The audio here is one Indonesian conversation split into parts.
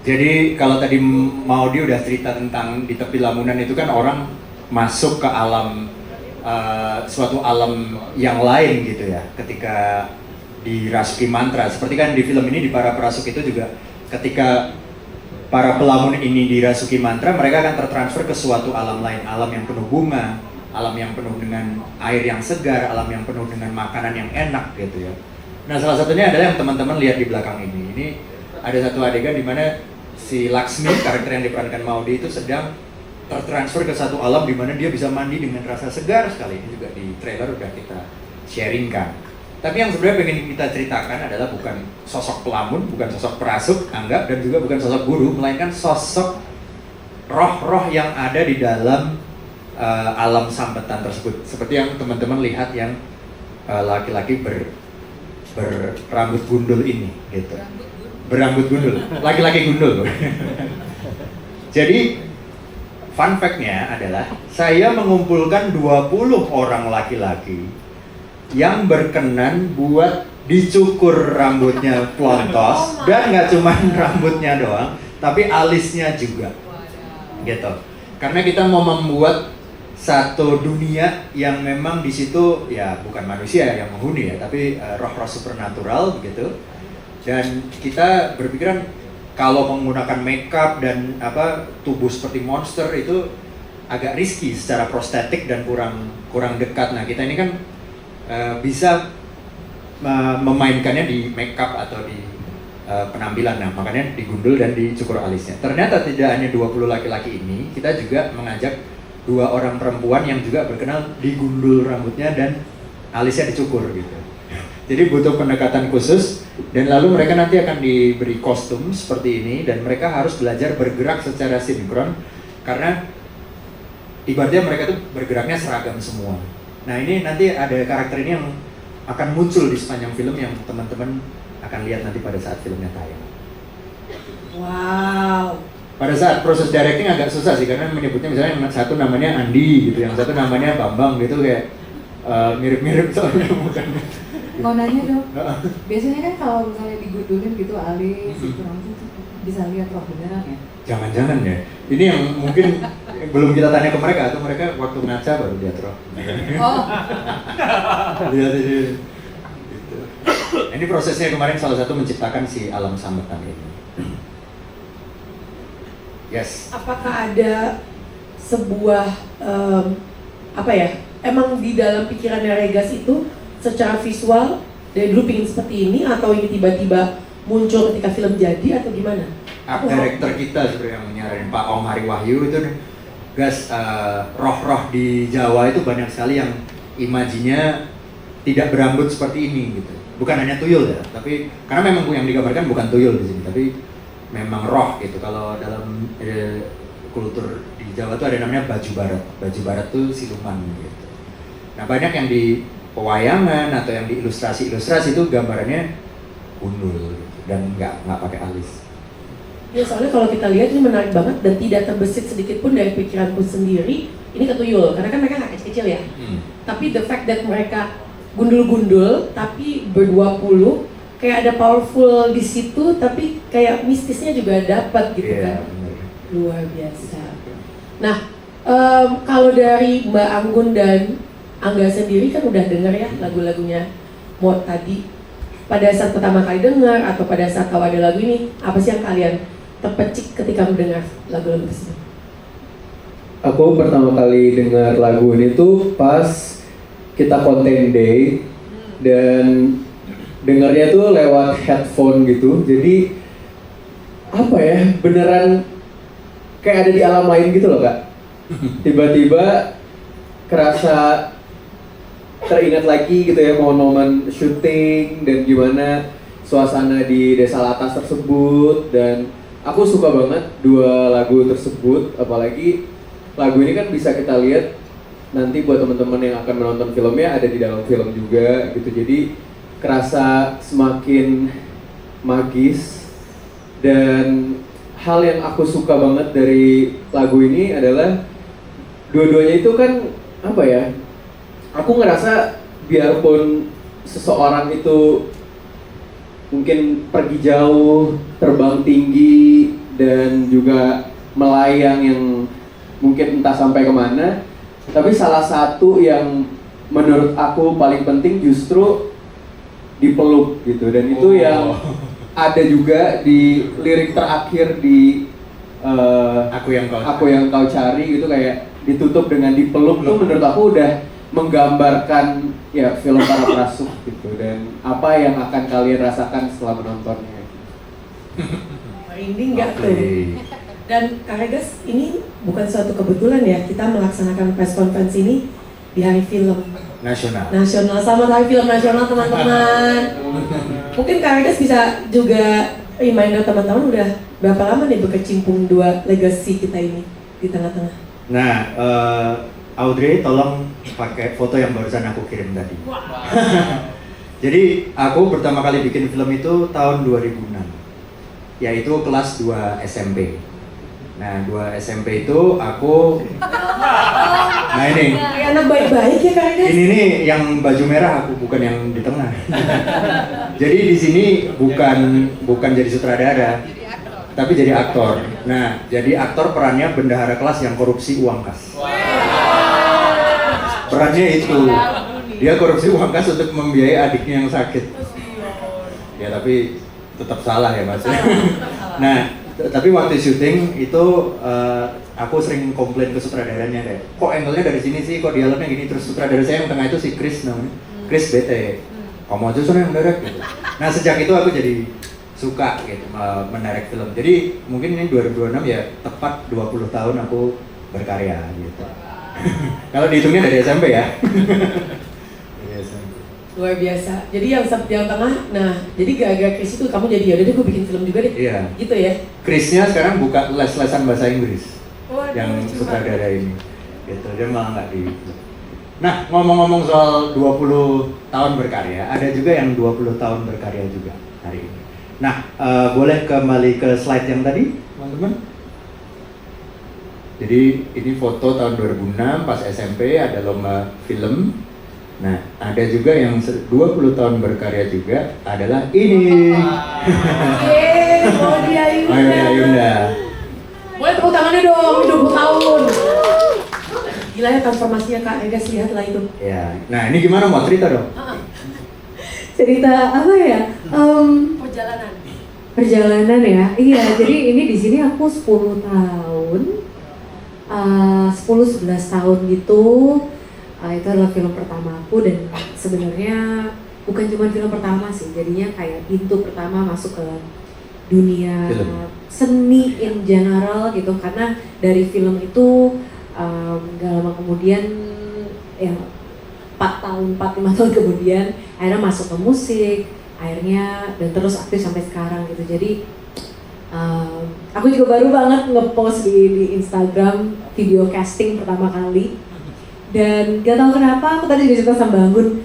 Jadi kalau tadi Maudi udah cerita tentang di tepi Lamunan itu kan orang masuk ke alam suatu alam yang lain gitu ya ketika di Rasuki Mantra. Seperti kan di film ini di Para Perasuk itu juga ketika para pelamun ini di Rasuki Mantra, mereka akan tertransfer ke suatu alam lain, alam yang penuh bunga, alam yang penuh dengan air yang segar, alam yang penuh dengan makanan yang enak gitu ya. Nah, salah satunya adalah yang teman-teman lihat di belakang ini. Ini ada satu adegan di mana si Laksmi, karakter yang diperankan Maudi itu sedang tertransfer ke satu alam di mana dia bisa mandi dengan rasa segar sekali. Ini juga di trailer udah kita sharingkan. Tapi yang sebenarnya pengen kita ceritakan adalah bukan sosok pelamun, bukan sosok perasuk, anggap, dan juga bukan sosok guru, melainkan sosok roh-roh yang ada di dalam alam sambetan tersebut. Seperti yang teman-teman lihat yang laki-laki berambut gundul ini, gitu. Berambut gundul, laki-laki gundul. Jadi fun fact-nya adalah saya mengumpulkan 20 orang laki-laki yang berkenan buat dicukur rambutnya plontos, dan nggak cuma rambutnya doang, tapi alisnya juga, gitu. Karena kita mau membuat satu dunia yang memang di situ ya bukan manusia yang menghuni ya, tapi roh-roh supernatural begitu. Dan kita berpikiran kalau menggunakan makeup dan tubuh seperti monster itu agak risky secara prostetik dan kurang dekat. Nah, kita ini kan bisa memainkannya di makeup atau di penampilan. Nah, makanya digundul dan dicukur alisnya. Ternyata tidak hanya 20 laki-laki ini, kita juga mengajak 2 orang perempuan yang juga berkenal digundul rambutnya dan alisnya dicukur gitu. Jadi butuh pendekatan khusus, dan lalu mereka nanti akan diberi kostum seperti ini, dan mereka harus belajar bergerak secara sinkron karena ibaratnya mereka tuh bergeraknya seragam semua. Nah, ini nanti ada karakter ini yang akan muncul di sepanjang film yang teman-teman akan lihat nanti pada saat filmnya tayang. Wow. Pada saat proses directing agak susah sih, karena menyebutnya misalnya yang satu namanya Andi gitu, yang satu namanya Bambang gitu, kayak mirip-mirip soalnya bukannya. Mau nanya dong, biasanya kan kalau misalnya digundulin gitu alis, itu rambut bisa lihat roh beneran ya? Jangan-jangan ya, ini yang mungkin belum kita tanya ke mereka, atau mereka waktu ngaca baru lihat roh. Oh. Lihat aja. Gitu. Ini prosesnya kemarin salah satu menciptakan si alam sambetan ini. Yes. Apakah ada sebuah emang di dalam pikirannya Regas itu secara visual dari dulu pingin seperti ini, atau ini tiba-tiba muncul ketika film jadi, atau gimana? Art director kita sebenarnya yang nyaranin, Pak Om Hari Wahyu itu, guys, roh-roh di Jawa itu banyak sekali yang imajinya tidak berambut seperti ini gitu. Bukan hanya tuyul ya, tapi karena memang yang digambarkan bukan tuyul di sini, tapi memang roh gitu. Kalau dalam kultur di Jawa itu ada namanya baju barat. Baju barat tuh siluman gitu. Nah, banyak yang di pewayangan atau yang di ilustrasi itu gambarannya gundul gitu, dan nggak pakai alis. Ya, soalnya kalau kita lihat ini menarik banget dan tidak terbesit sedikit pun dari pikiranku sendiri ini ketuyul, karena kan mereka nggak kecil-kecil ya. Tapi the fact that mereka gundul-gundul tapi ber-20, kayak ada powerful di situ, tapi kayak mistisnya juga dapat gitu kan. Luar biasa. Nah, kalau dari Mbak Anggun dan Angga sendiri kan udah denger ya lagu-lagunya Mod tadi. Pada saat pertama kali dengar atau pada saat tahu ada lagu ini, apa sih yang kalian terpecik ketika mendengar lagu-lagu tersebut? Aku pertama kali dengar lagu ini tuh pas kita konten day, dan dengarnya tuh lewat headphone gitu. Jadi apa ya, beneran kayak ada di alam lain gitu loh Kak. Tiba-tiba kerasa teringat lagi gitu ya momen-momen syuting dan gimana suasana di Desa Latas tersebut. Dan aku suka banget 2 lagu tersebut, apalagi lagu ini kan bisa kita lihat nanti buat teman-teman yang akan menonton filmnya ada di dalam film juga gitu. Jadi kerasa semakin magis. Dan hal yang aku suka banget dari lagu ini adalah dua-duanya itu kan apa ya, aku ngerasa biarpun seseorang itu mungkin pergi jauh, terbang tinggi, dan juga melayang yang mungkin entah sampai kemana. Tapi salah satu yang menurut aku paling penting justru dipeluk gitu, dan itu yang ada juga di lirik terakhir di aku yang kau cari gitu, kayak ditutup dengan dipeluk tuh menurut aku udah menggambarkan ya film Para Prasuk gitu, dan apa yang akan kalian rasakan setelah menontonnya. Merinding nggak tuh? Dan Kak Regas, ini bukan suatu kebetulan ya, kita melaksanakan press conference ini di Hari Film Nasional. Selamat Hari Film Nasional teman-teman. Mungkin Kak Regas bisa juga reminder teman-teman udah berapa lama nih berkecimpung dua legacy kita ini di tengah-tengah. Nah, Audrey tolong pakai foto yang barusan aku kirim tadi. Jadi aku pertama kali bikin film itu tahun 2006, yaitu kelas 2 SMP. Nah, 2 SMP itu aku, nah ini, Kayak anak baik-baik ya Kak Regas. ini nih yang baju merah aku, bukan yang di tengah. Jadi di sini bukan jadi sutradara, tapi jadi aktor. Nah, jadi aktor perannya bendahara kelas yang korupsi uang kas. Perannya itu, dia korupsi uang kas untuk membiayai adiknya yang sakit. Ya tapi tetap salah ya Mas. Nah, tapi waktu syuting itu aku sering komplain ke sutradaranya deh, kok angle-nya dari sini sih, kok dialognya gini, terus sutradara saya yang tengah itu si Chris namanya, Chris bete, kamu aja sana yang mendirect gitu. Nah sejak itu aku jadi suka gitu mendirect film, jadi mungkin ini 2026 ya tepat 20 tahun aku berkarya gitu. Kalau dihitungnya dari SMP ya. Luar biasa. Jadi yang tengah, nah jadi gara-gara Chris itu kamu jadi yaudah deh gue bikin film juga deh. Iya. Gitu ya. Chrisnya sekarang buka les-lesan bahasa Inggris. Waduh, yang cuma. sutradara ini. Gitu, dia malah nggak di. Nah, ngomong-ngomong soal 20 tahun berkarya, ada juga yang 20 tahun berkarya juga hari ini. Nah, boleh kembali ke slide yang tadi, teman-teman? Jadi ini foto tahun 2006 pas SMP ada lomba film. Nah, ada juga yang 20 tahun berkarya juga adalah ini. Maudy Ayunda. Maudy Ayunda. Boleh tepuk tangannya dong, 20 tahun. Gila ya transformasinya Kak Regas, lihatlah itu. Ya, nah ini gimana mau cerita dong? Cerita apa ya? Perjalanan ya. Iya, jadi ini di sini aku 10 tahun. 10-11 tahun gitu. Itu adalah film pertama aku, dan sebenarnya bukan cuma film pertama sih, jadinya kayak pintu pertama masuk ke dunia film. Seni in general gitu, karena dari film itu gak lama kemudian ya 4-5 tahun kemudian akhirnya masuk ke musik, akhirnya dan terus aktif sampai sekarang gitu. Jadi aku juga baru banget ngepost di Instagram video casting pertama kali. Dan gak tahu kenapa, aku tadi juga cerita sama Bangun,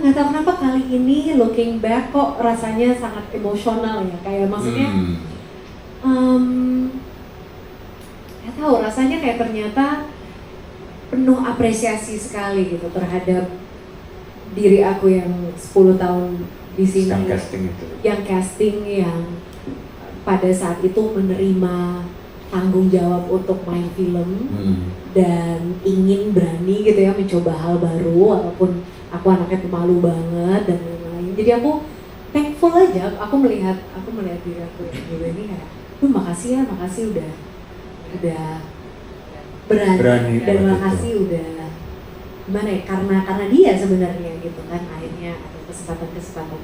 gak tahu kenapa kali ini looking back kok rasanya sangat emosional ya, kayak maksudnya gak tahu, rasanya kayak ternyata penuh apresiasi sekali gitu terhadap diri aku yang 10 tahun di sini, yang casting yang pada saat itu menerima tanggung jawab untuk main film dan ingin berani gitu ya mencoba hal baru, walaupun aku anaknya pemalu banget dan lain-lain. Jadi aku thankful aja, aku melihat diri aku yang dulu ini kayak, makasih udah berani dan makasih udah gimana ya, karena dia sebenarnya gitu kan akhirnya ada kesempatan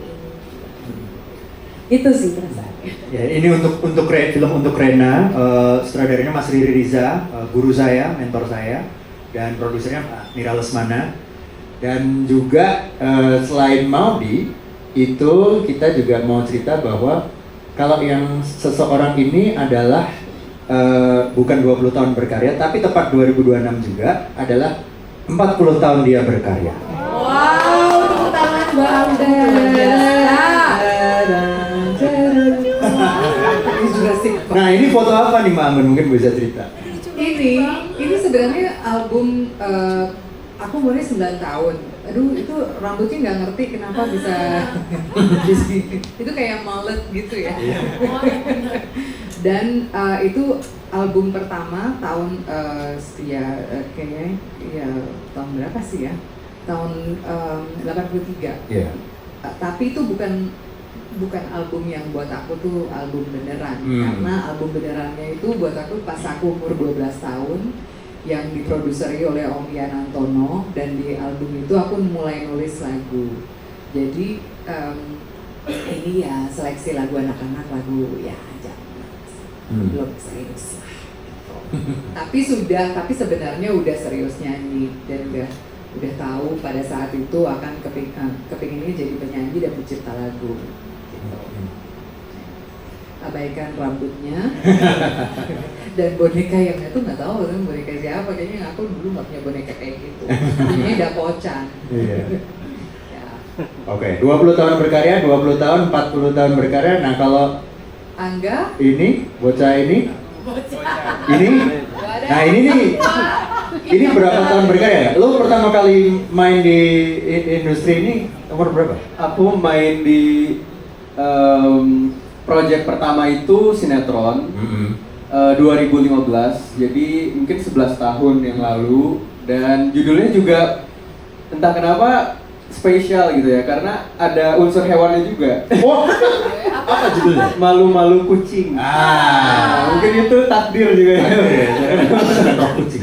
ini. Itu sih perasaannya. Ya, ini untuk film untuk Rena, sutradaranya Mas Riri Riza, guru saya, mentor saya, dan produsernya Pak Mira Lesmana. Dan juga selain Maudy, itu kita juga mau cerita bahwa kalau yang seseorang ini adalah bukan 20 tahun berkarya, tapi tepat 2026 juga adalah 40 tahun dia berkarya. Wow, tepuk tangan Nah, ini foto apa nih Mbak Anggun? Mungkin bisa cerita. Ini sebenarnya album aku umurnya 9 tahun. Aduh, itu rambutnya nggak ngerti kenapa bisa itu kayak mullet gitu ya. Dan itu album pertama tahun kayaknya ya tahun berapa sih ya? Tahun 83. Iya. Tapi itu bukan album yang buat aku tuh album beneran, karena album benerannya itu buat aku pas aku umur 12 tahun yang diproduseri oleh Om Ian Antono, dan di album itu aku mulai nulis lagu. Jadi ini ya seleksi lagu anak-anak, lagu ya aja belum serius lah gitu. tapi sebenarnya udah serius nyanyi dan udah tahu pada saat itu akan kepinginnya jadi penyanyi dan pencipta lagu gitu. Abaikan rambutnya dan boneka yang itu nggak tahu kan boneka siapa, kayaknya aku dulu nggak punya boneka kayak gitu. Ini udah kocan. Iya. Ya. Oke, 20 tahun berkarya, 20 tahun, 40 tahun berkarya. Nah kalau Angga ini, bocah ini, nah ini nih, ini berapa tahun berkarya? Lo pertama kali main di industri ini umur berapa? Aku main di project pertama itu sinetron 2015, jadi mungkin 11 tahun yang lalu, dan judulnya juga entah kenapa spesial gitu ya, karena ada unsur hewannya juga. Oh, apa judulnya? Malu-malu kucing. Mungkin itu takdir juga ya. Roh kucing.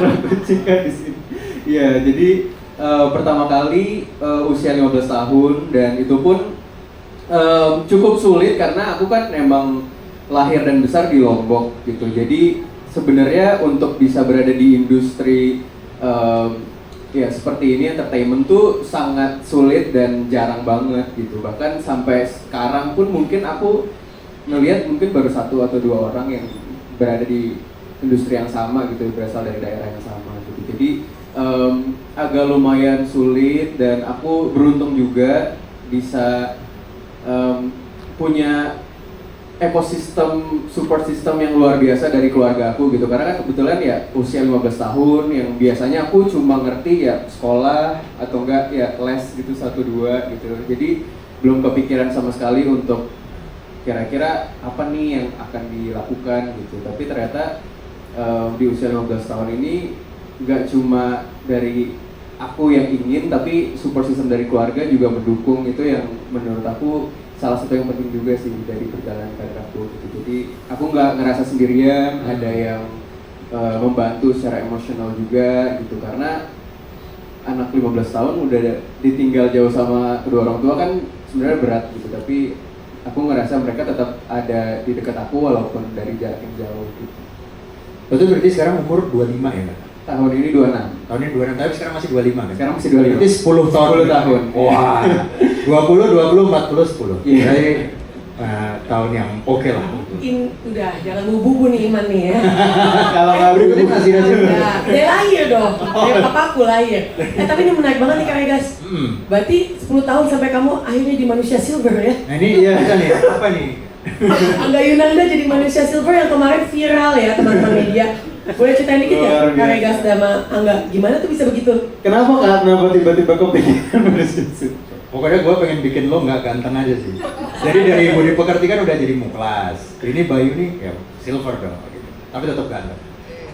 Roh kucing kan di sini. Iya, jadi pertama kali usia 15 tahun, dan itu pun cukup sulit karena aku kan emang lahir dan besar di Lombok gitu. Jadi sebenarnya untuk bisa berada di industri ya seperti ini, entertainment tuh sangat sulit dan jarang banget gitu. Bahkan sampai sekarang pun mungkin aku ngelihat mungkin baru 1 atau 2 orang yang berada di industri yang sama gitu, berasal dari daerah yang sama gitu. Jadi agak lumayan sulit, dan aku beruntung juga bisa punya ekosistem, support system yang luar biasa dari keluarga aku gitu. Karena kan kebetulan ya usia 15 tahun yang biasanya aku cuma ngerti ya sekolah atau enggak ya les gitu 1-2 gitu. Jadi belum kepikiran sama sekali untuk kira-kira apa nih yang akan dilakukan gitu. Tapi ternyata di usia 15 tahun ini nggak cuma dari aku yang ingin, tapi support system dari keluarga juga mendukung. Itu yang menurut aku salah satu yang penting juga sih dari perjalanan karir aku gitu. Jadi aku nggak ngerasa sendirian, ada yang membantu secara emosional juga gitu, karena anak 15 tahun udah ditinggal jauh sama kedua orang tua kan sebenarnya berat gitu, tapi aku ngerasa mereka tetap ada di dekat aku walaupun dari jarak yang jauh gitu. Itu berarti sekarang umur 25 ya Mbak? Tahun ini 26. Tahun ini 26, tapi sekarang masih 25 kan? Sekarang masih 25. Berarti 10 tahun. 10 tahun. Wah. 20, 40, 10. Iya. Jadi tahun yang oke lah. Udah, jangan bubu nih Iman nih ya. Kalau nggak berikutnya masih Udah, dia lahir dong. Dia papaku lahir. Tapi ini menarik banget nih Kak Regas. Berarti 10 tahun sampai kamu akhirnya di Manusia Silver ya? Nah ini iya nih, apa nih? Angga Yunanda jadi Manusia Silver yang kemarin viral ya teman-teman media. Boleh ceritain dikit ya Kak Regas sama Angga, gimana tuh bisa begitu? Kenapa tiba-tiba kepikiran Manusia Silver? Pokoknya gue pengen bikin lo nggak ganteng aja sih. Jadi dari Budi Pekerti kan udah jadi muklas. Ini Bayu nih ya silver dong gitu. Tapi tetap ganteng.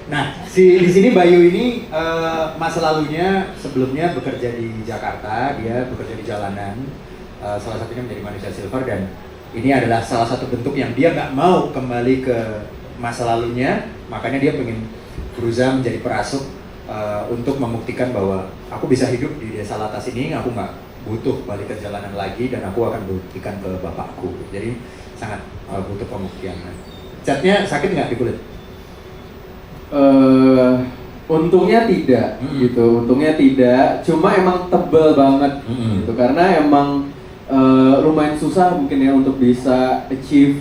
Nah, di sini Bayu ini masa lalunya sebelumnya bekerja di Jakarta, dia bekerja di jalanan. Salah satunya menjadi Manusia Silver, dan ini adalah salah satu bentuk yang dia nggak mau kembali ke masa lalunya, makanya dia pengen berusaha menjadi perasuk untuk membuktikan bahwa aku bisa hidup di desa Latas ini, aku nggak butuh balik ke jalanan lagi, dan aku akan buktikan ke bapakku. Jadi sangat butuh pembuktian. Catnya sakit nggak di kulit? Untungnya tidak gitu, untungnya tidak. Cuma emang tebel banget gitu, karena emang lumayan susah mungkin ya untuk bisa achieve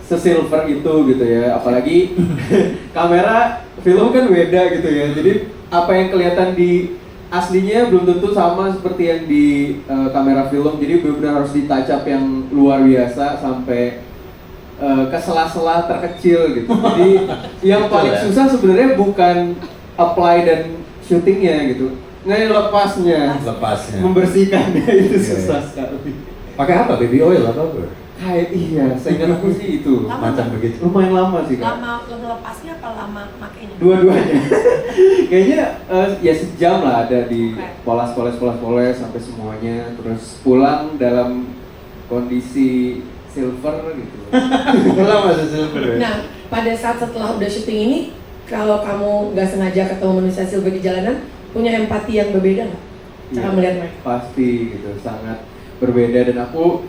se-silver itu gitu ya. Apalagi kamera film kan beda gitu ya. Jadi apa yang kelihatan di aslinya belum tentu sama seperti yang di kamera film. Jadi benar-benar harus di-touch up yang luar biasa sampai ke sela-sela terkecil gitu. Jadi yang paling susah sebenarnya bukan apply dan syutingnya gitu, lepasnya, Lepasnya. membersihkannya itu susah sekali. Pakai apa? Baby oil atau apa? Kayak iya, seingat aku sih itu. Lama Macam nggak? begitu. Lumayan lama sih Kak. Lama ngelepasnya apa lama makainya? Dua-duanya. Kayaknya ya sejam lah ada di Oke. poles sampai semuanya, terus pulang dalam kondisi silver gitu. Pulang masih silver ya? Nah, pada saat setelah udah syuting ini, kalau kamu nggak sengaja ketemu manusia silver di jalanan, punya empati yang berbeda nggak? Cara Iya, melihat mereka? pasti gitu, sangat berbeda dan aku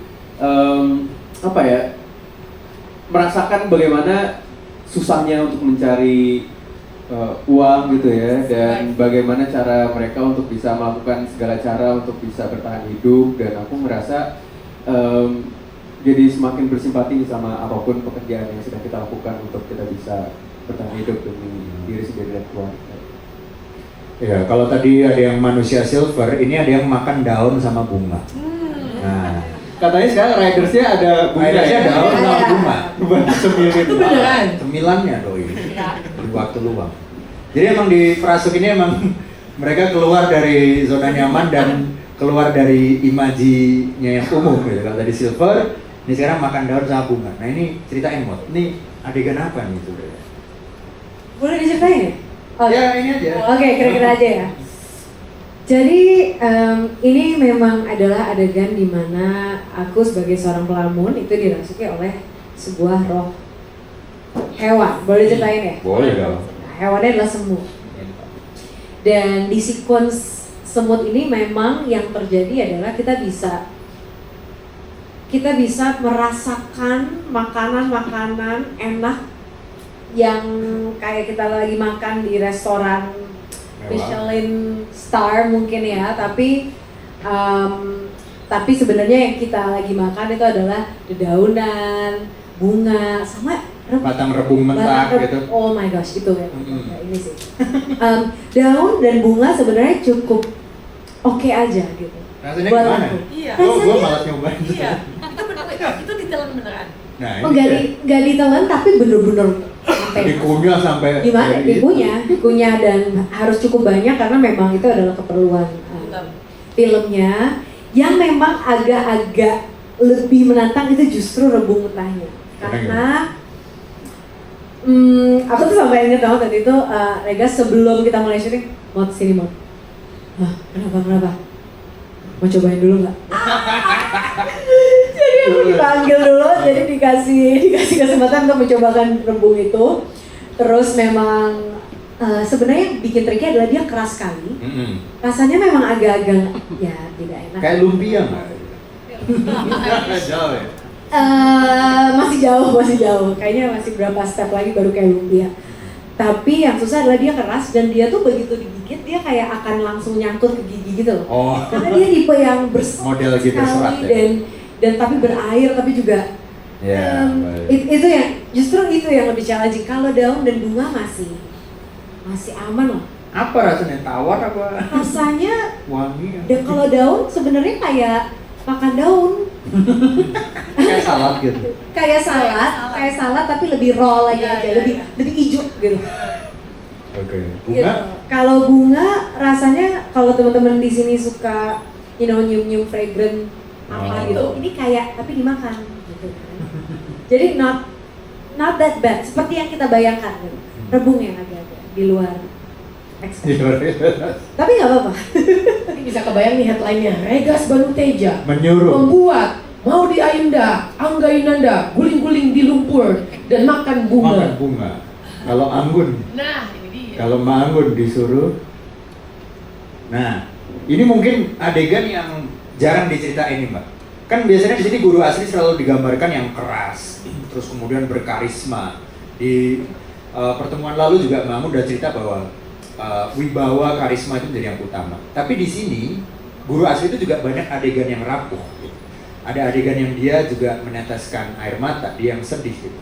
apa ya, merasakan bagaimana susahnya untuk mencari uang gitu ya, dan bagaimana cara mereka untuk bisa melakukan segala cara untuk bisa bertahan hidup, dan aku merasa jadi semakin bersimpati sama apapun pekerjaan yang sedang kita lakukan untuk kita bisa bertahan hidup demi diri sendiri dan keluarga. Ya, kalau tadi ada yang manusia silver, ini ada yang makan daun sama bunga. Nah, Katanya sekarang ridersnya ada bunga akhirnya ya? daun sama bunga. Semil Itu itu. beneran? Cemilannya doi, Iya. di waktu luang. Jadi emang di Prasuk ini emang mereka keluar dari zona nyaman dan keluar dari imajinya yang umum gitu. Kalau tadi silver, ini sekarang makan daun sama bunga. Nah ini ceritain Mot, ini adegan apa nih sebenarnya? Boleh diceritain ya? Oke. Ya ini aja. Oke, kira-kira aja ya. Jadi ini memang adalah adegan di mana aku sebagai seorang pelamun itu dirasuki oleh sebuah roh hewan. Boleh ceritain ya? Boleh dong. Nah, hewannya adalah semut. Dan di sequence semut ini memang yang terjadi adalah kita bisa merasakan makanan-makanan enak yang kayak kita lagi makan di restoran Michelin star mungkin ya, tapi sebenarnya yang kita lagi makan itu adalah dedaunan, bunga, sama Batang rebung mentah gitu. Oh my gosh, itu ya. Mm-mm. Ya, ini sih. Daun dan bunga sebenarnya cukup oke aja gitu. Rasanya Buat gimana? aku. Iya. Gue malas nyobain. Iya. Itu bener, itu ditelan beneran. Nah, Oh ini nggak ditelan tapi bener-bener sampai dikunyah sampai gimana? dari- Dikunyah dan harus cukup banyak karena memang itu adalah keperluan filmnya. Yang memang agak-agak lebih menantang itu justru rebung mentahnya karena aku tuh sampai inget banget tadi itu Regas sebelum kita mulai syuting, Mot sini Mot. Hah, kenapa? Mau cobain dulu nggak? Jadi aku dipanggil dulu, jadi dikasih kesempatan untuk mencobakan rebung itu. Terus memang sebenarnya bikin triknya adalah dia keras sekali. Mm-mm. Rasanya memang agak-agak ya tidak enak. Kayak lumpia nggak? Jauh ya. Masih jauh. Kayaknya masih berapa step lagi baru kayak lumpia. Tapi yang susah adalah dia keras dan dia tuh begitu digigit dia kayak akan langsung nyangkut ke gigi gitu loh. Oh. Karena dia tipe yang berserat Model gitu, serat sekali ya? dan tapi berair tapi juga Ya. baik. itu yang justru itu yang lebih challenging. Kalau daun dan bunga masih aman loh. Apa rasanya? Tawar apa? Rasanya Wangi? dan kalau daun sebenarnya kayak makan daun. Kayak salad gitu. Kayak salad tapi lebih raw lagi Iya, aja, iya, lebih hijau gitu. Oke. Gitu. Bunga? Kalau bunga rasanya kalau teman-teman di sini suka nyium fragrant apa Oh. gitu, ini kayak tapi dimakan gitu kan. Jadi not that bad seperti yang kita bayangkan gitu. Rebung yang agak-agak di luar ekspektasi. Tapi nggak apa-apa. Ini bisa kebayang nih headline-nya. Regas Banuteja Menyuruh. membuat Maudy Ayunda, Angga Yunanda guling-guling di lumpur dan makan bunga. Makan bunga. Kalau Anggun, Nah, ini dia. kalau Mbak Anggun disuruh. Nah, ini mungkin adegan yang jarang diceritain nih Mbak. Kan biasanya di sini guru asli selalu digambarkan yang keras, terus kemudian berkarisma. Di pertemuan lalu juga Mbak Anggun udah cerita bahwa wibawa karisma itu menjadi yang utama. Tapi di sini guru asli itu juga banyak adegan yang rapuh. Gitu. Ada adegan yang dia juga meneteskan air mata, dia yang sedih. Gitu.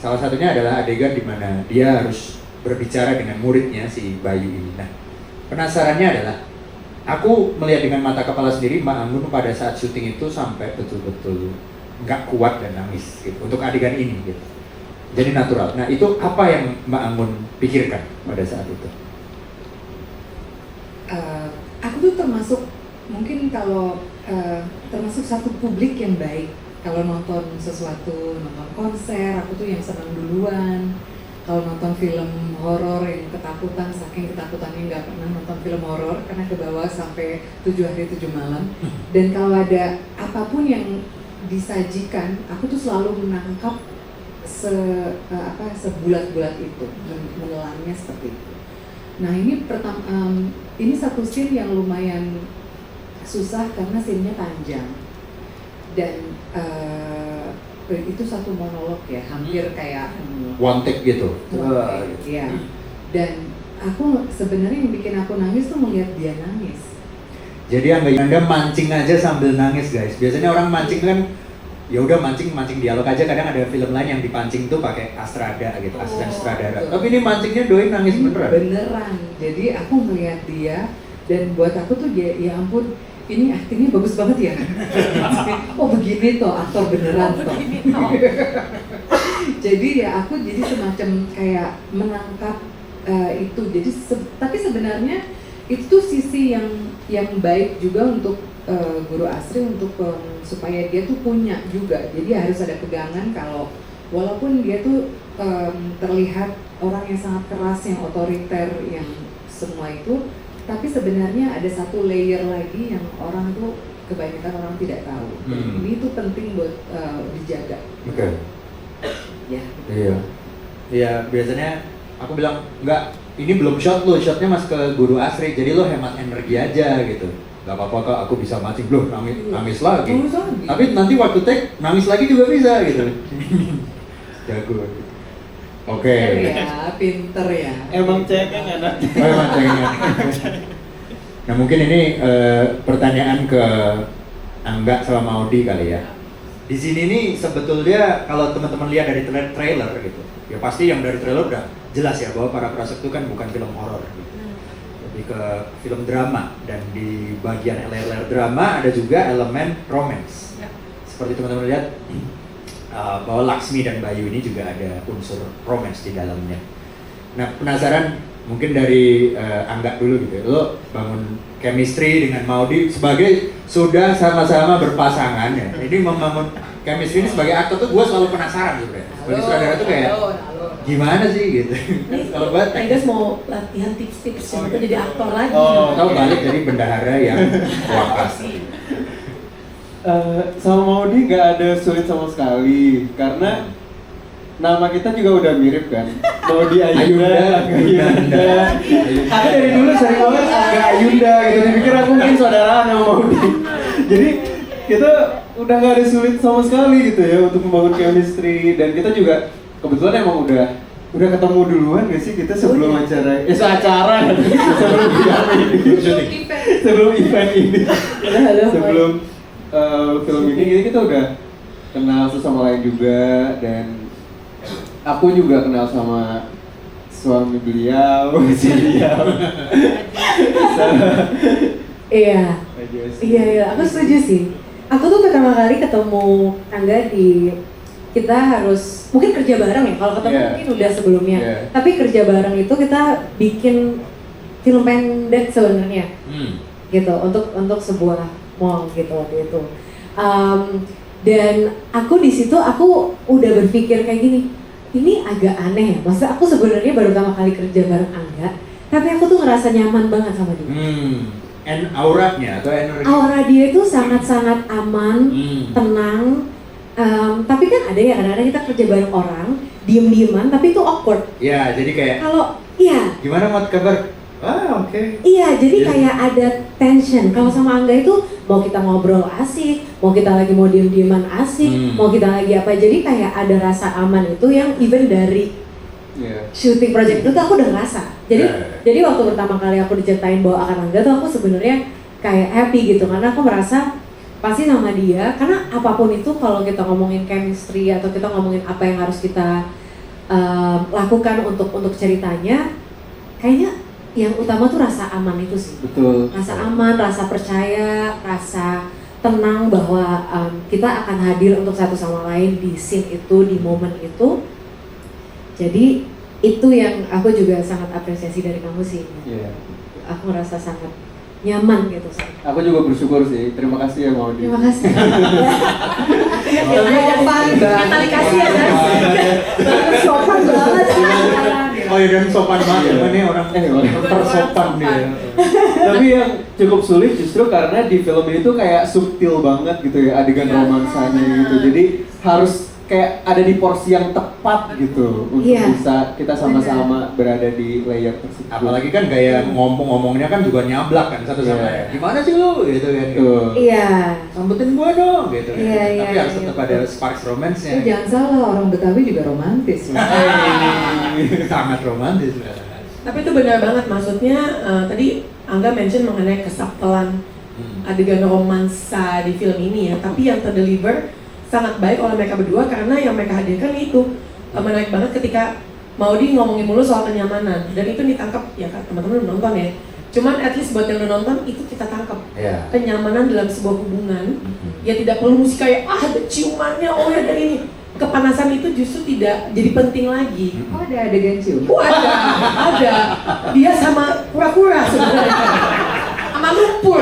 Salah satunya adalah adegan di mana dia harus berbicara dengan muridnya si Bayu ini. Nah, penasarannya adalah aku melihat dengan mata kepala sendiri Mbak Anggun pada saat syuting itu sampai betul-betul nggak kuat dan nangis gitu untuk adegan ini gitu. Jadi natural. Nah itu apa yang Mbak Anggun pikirkan pada saat itu? Aku tuh termasuk mungkin kalau termasuk satu publik yang baik kalau nonton sesuatu, nonton konser, aku tuh yang senang duluan. Kalau nonton film horor yang ketakutan, saking ketakutannya nggak pernah nonton film horor karena ke bawah sampai 7 hari 7 malam. Dan kalau ada apapun yang disajikan, aku tuh selalu menangkap sebulat-bulat itu, menelannya seperti itu. Nah ini satu scene yang lumayan susah karena scene-nya panjang dan itu satu monolog ya, hampir kayak one take gitu. Iya. Dan aku sebenarnya yang bikin aku nangis tuh melihat dia nangis. Jadi Anda mancing aja sambil nangis guys. Biasanya orang mancing kan ya udah mancing dialog aja, kadang ada film lain yang dipancing tuh pakai astrada gitu, asisten sutradara. Tapi ini mancingnya Doi nangis beneran. Beneran. Jadi aku melihat dia dan buat aku tuh dia, ya ampun, ini aktingnya bagus banget ya. Oh begini toh aktor beneran toh. Jadi ya aku jadi semacam kayak menangkap itu. Jadi tapi sebenarnya itu tuh sisi yang baik juga untuk Guru Asri untuk supaya dia tuh punya juga. Jadi harus ada pegangan kalau walaupun dia tuh terlihat orang yang sangat keras, yang otoriter, yang semua itu, tapi sebenarnya ada satu layer lagi yang orang tuh kebanyakan orang tidak tahu. Dan ini tuh penting buat dijaga. Oke. Ya. Iya. Iya, biasanya aku bilang enggak, ini belum shot lo, shotnya mas ke Guru Asri, jadi lo hemat energi aja gitu. Gak apa-apa kok, aku bisa mancing, loh nangis lagi. Tapi nanti waktu take, nangis lagi juga bisa gitu. Jago. Oke. Ya, pinter ya. Emang cengeng anak. Oh, emang cengeng. Nah mungkin ini pertanyaan ke Angga sama Maudi kali ya. Di sini nih sebetulnya kalau teman-teman lihat dari trailer gitu, ya pasti yang dari trailer udah jelas ya bahwa Para Prasek itu kan bukan film horor gitu. Lebih ke film drama, dan di bagian layar drama ada juga elemen romance. Seperti teman-teman lihat bahwa Laksmi dan Bayu ini juga ada unsur romance di dalamnya. Nah penasaran mungkin dari Angga dulu gitu, lo bangun chemistry dengan Maudi sebagai sudah sama-sama berpasangan ya. Ini membangun chemistry ini sebagai aktor tuh gue selalu penasaran sebenarnya. Sebagai sutradara tuh kayak gimana sih gitu. Kalau buat Tegas mau latihan tips-tips yang itu jadi aktor lagi. Tahu balik dari bendahara yang wakas. Sama Maudi nggak ada sulit sama sekali karena nama kita juga udah mirip kan. Maudi Ayunda, Ayunda. Aku dari dulu sering banget agak Ayunda gitu, dipikir aku mungkin saudaraan sama Maudi. Jadi kita udah nggak ada sulit sama sekali gitu ya untuk membangun chemistry, dan kita juga kebetulan emang udah ketemu duluan gak sih kita sebelum acara sebelum event ini sebelum film ini kita udah kenal satu sama lain juga, dan aku juga kenal sama suami beliau. Iya, aku setuju sih. Aku tuh pertama kali ketemu Angga kita harus mungkin kerja bareng ya, kalau ketemu mungkin udah sebelumnya. Tapi kerja bareng itu kita bikin film pendek sebenarnya, gitu untuk sebuah mall gitu waktu itu. Dan aku di situ aku udah berpikir kayak gini, ini agak aneh ya. Maksudnya aku sebenarnya baru pertama kali kerja bareng Angga, tapi aku tuh ngerasa nyaman banget sama dia. Auranya atau energi? Aura dia itu sangat-sangat aman, tenang. Tapi kan ada ya kadang-kadang kita kerja bareng orang, diem-dieman, tapi itu awkward. Ya, jadi kayak kalau iya. Gimana Mat kabar? Oke. Iya, jadi kayak ada tension. Kalau sama Angga itu mau kita ngobrol asik, mau kita lagi mau diem-dieman asik, mau kita lagi apa. Jadi kayak ada rasa aman itu yang even dari shooting project itu tuh aku udah ngerasa. Jadi waktu pertama kali aku diceritain bahwa akan Angga tuh aku sebenarnya kayak happy gitu, karena aku merasa pasti sama dia, karena apapun itu kalau kita ngomongin chemistry atau kita ngomongin apa yang harus kita lakukan untuk ceritanya, kayaknya yang utama tuh rasa aman itu sih. Betul. Rasa aman, rasa percaya, rasa tenang bahwa kita akan hadir untuk satu sama lain di scene itu, di momen itu. Jadi itu yang aku juga sangat apresiasi dari kamu sih. Aku ngerasa sangat nyaman gitu. Aku juga bersyukur sih. Terima kasih ya Maudi. Terima kasih. Yang tali kasih ya guys. Sopan banget sih. Oh ya, dan sopan banget ini orang tersopan dia. Tapi yang cukup sulit justru karena di film itu kayak subtil banget gitu ya adegan romansanya gitu. Jadi harus kayak ada di porsi yang tepat gitu untuk bisa kita sama-sama berada di layer tersebut. Apalagi kan gaya ngomongnya kan juga nyablak kan satu sama lain. Gimana sih lu gitu kan? Iya. Sambutin gua dong gitu kan. Iya, Tapi harus tetap ada sparks romance-nya. Jangan salah, orang Betawi juga romantis loh. Sangat romantis. Tapi itu benar banget, maksudnya tadi Angga mention mengenai kesaktelan adegan romansa di film ini ya, tapi yang terdeliver sangat baik oleh mereka berdua karena yang mereka hadirkan itu menarik banget ketika Maudi ngomongin mulu soal kenyamanan dan itu ditangkap ya kan teman-teman udah nonton ya. Cuman at least buat yang udah nonton itu kita tangkap kenyamanan dalam sebuah hubungan ya tidak perlu musik kayak ada ciumannya oh ya dan ini kepanasan itu justru tidak jadi penting lagi. Oh ada adegan cium? Ada. Dia sama kura-kura sebenarnya. Sama lumpur.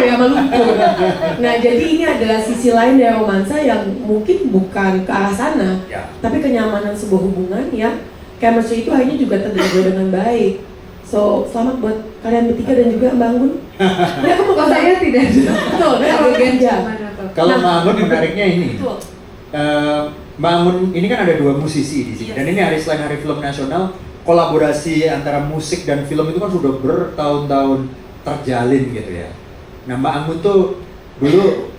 Nah jadi ini adalah sisi lain dari romansa yang mungkin bukan ke arah sana, tapi kenyamanan sebuah hubungan yang chemistry itu akhirnya juga terdeliver dengan baik. So selamat buat kalian bertiga dan juga Mbak Anggun. Ya kamu Kalau saya tidak ada. betul. Adegan ciuman apa? Kalau Mbak Anggun menariknya ini. Betul. Mbak Anggun ini kan ada dua musisi di sini dan ini selain hari film nasional, kolaborasi antara musik dan film itu kan sudah bertahun-tahun terjalin gitu ya. Nah Mbak Anggun tuh dulu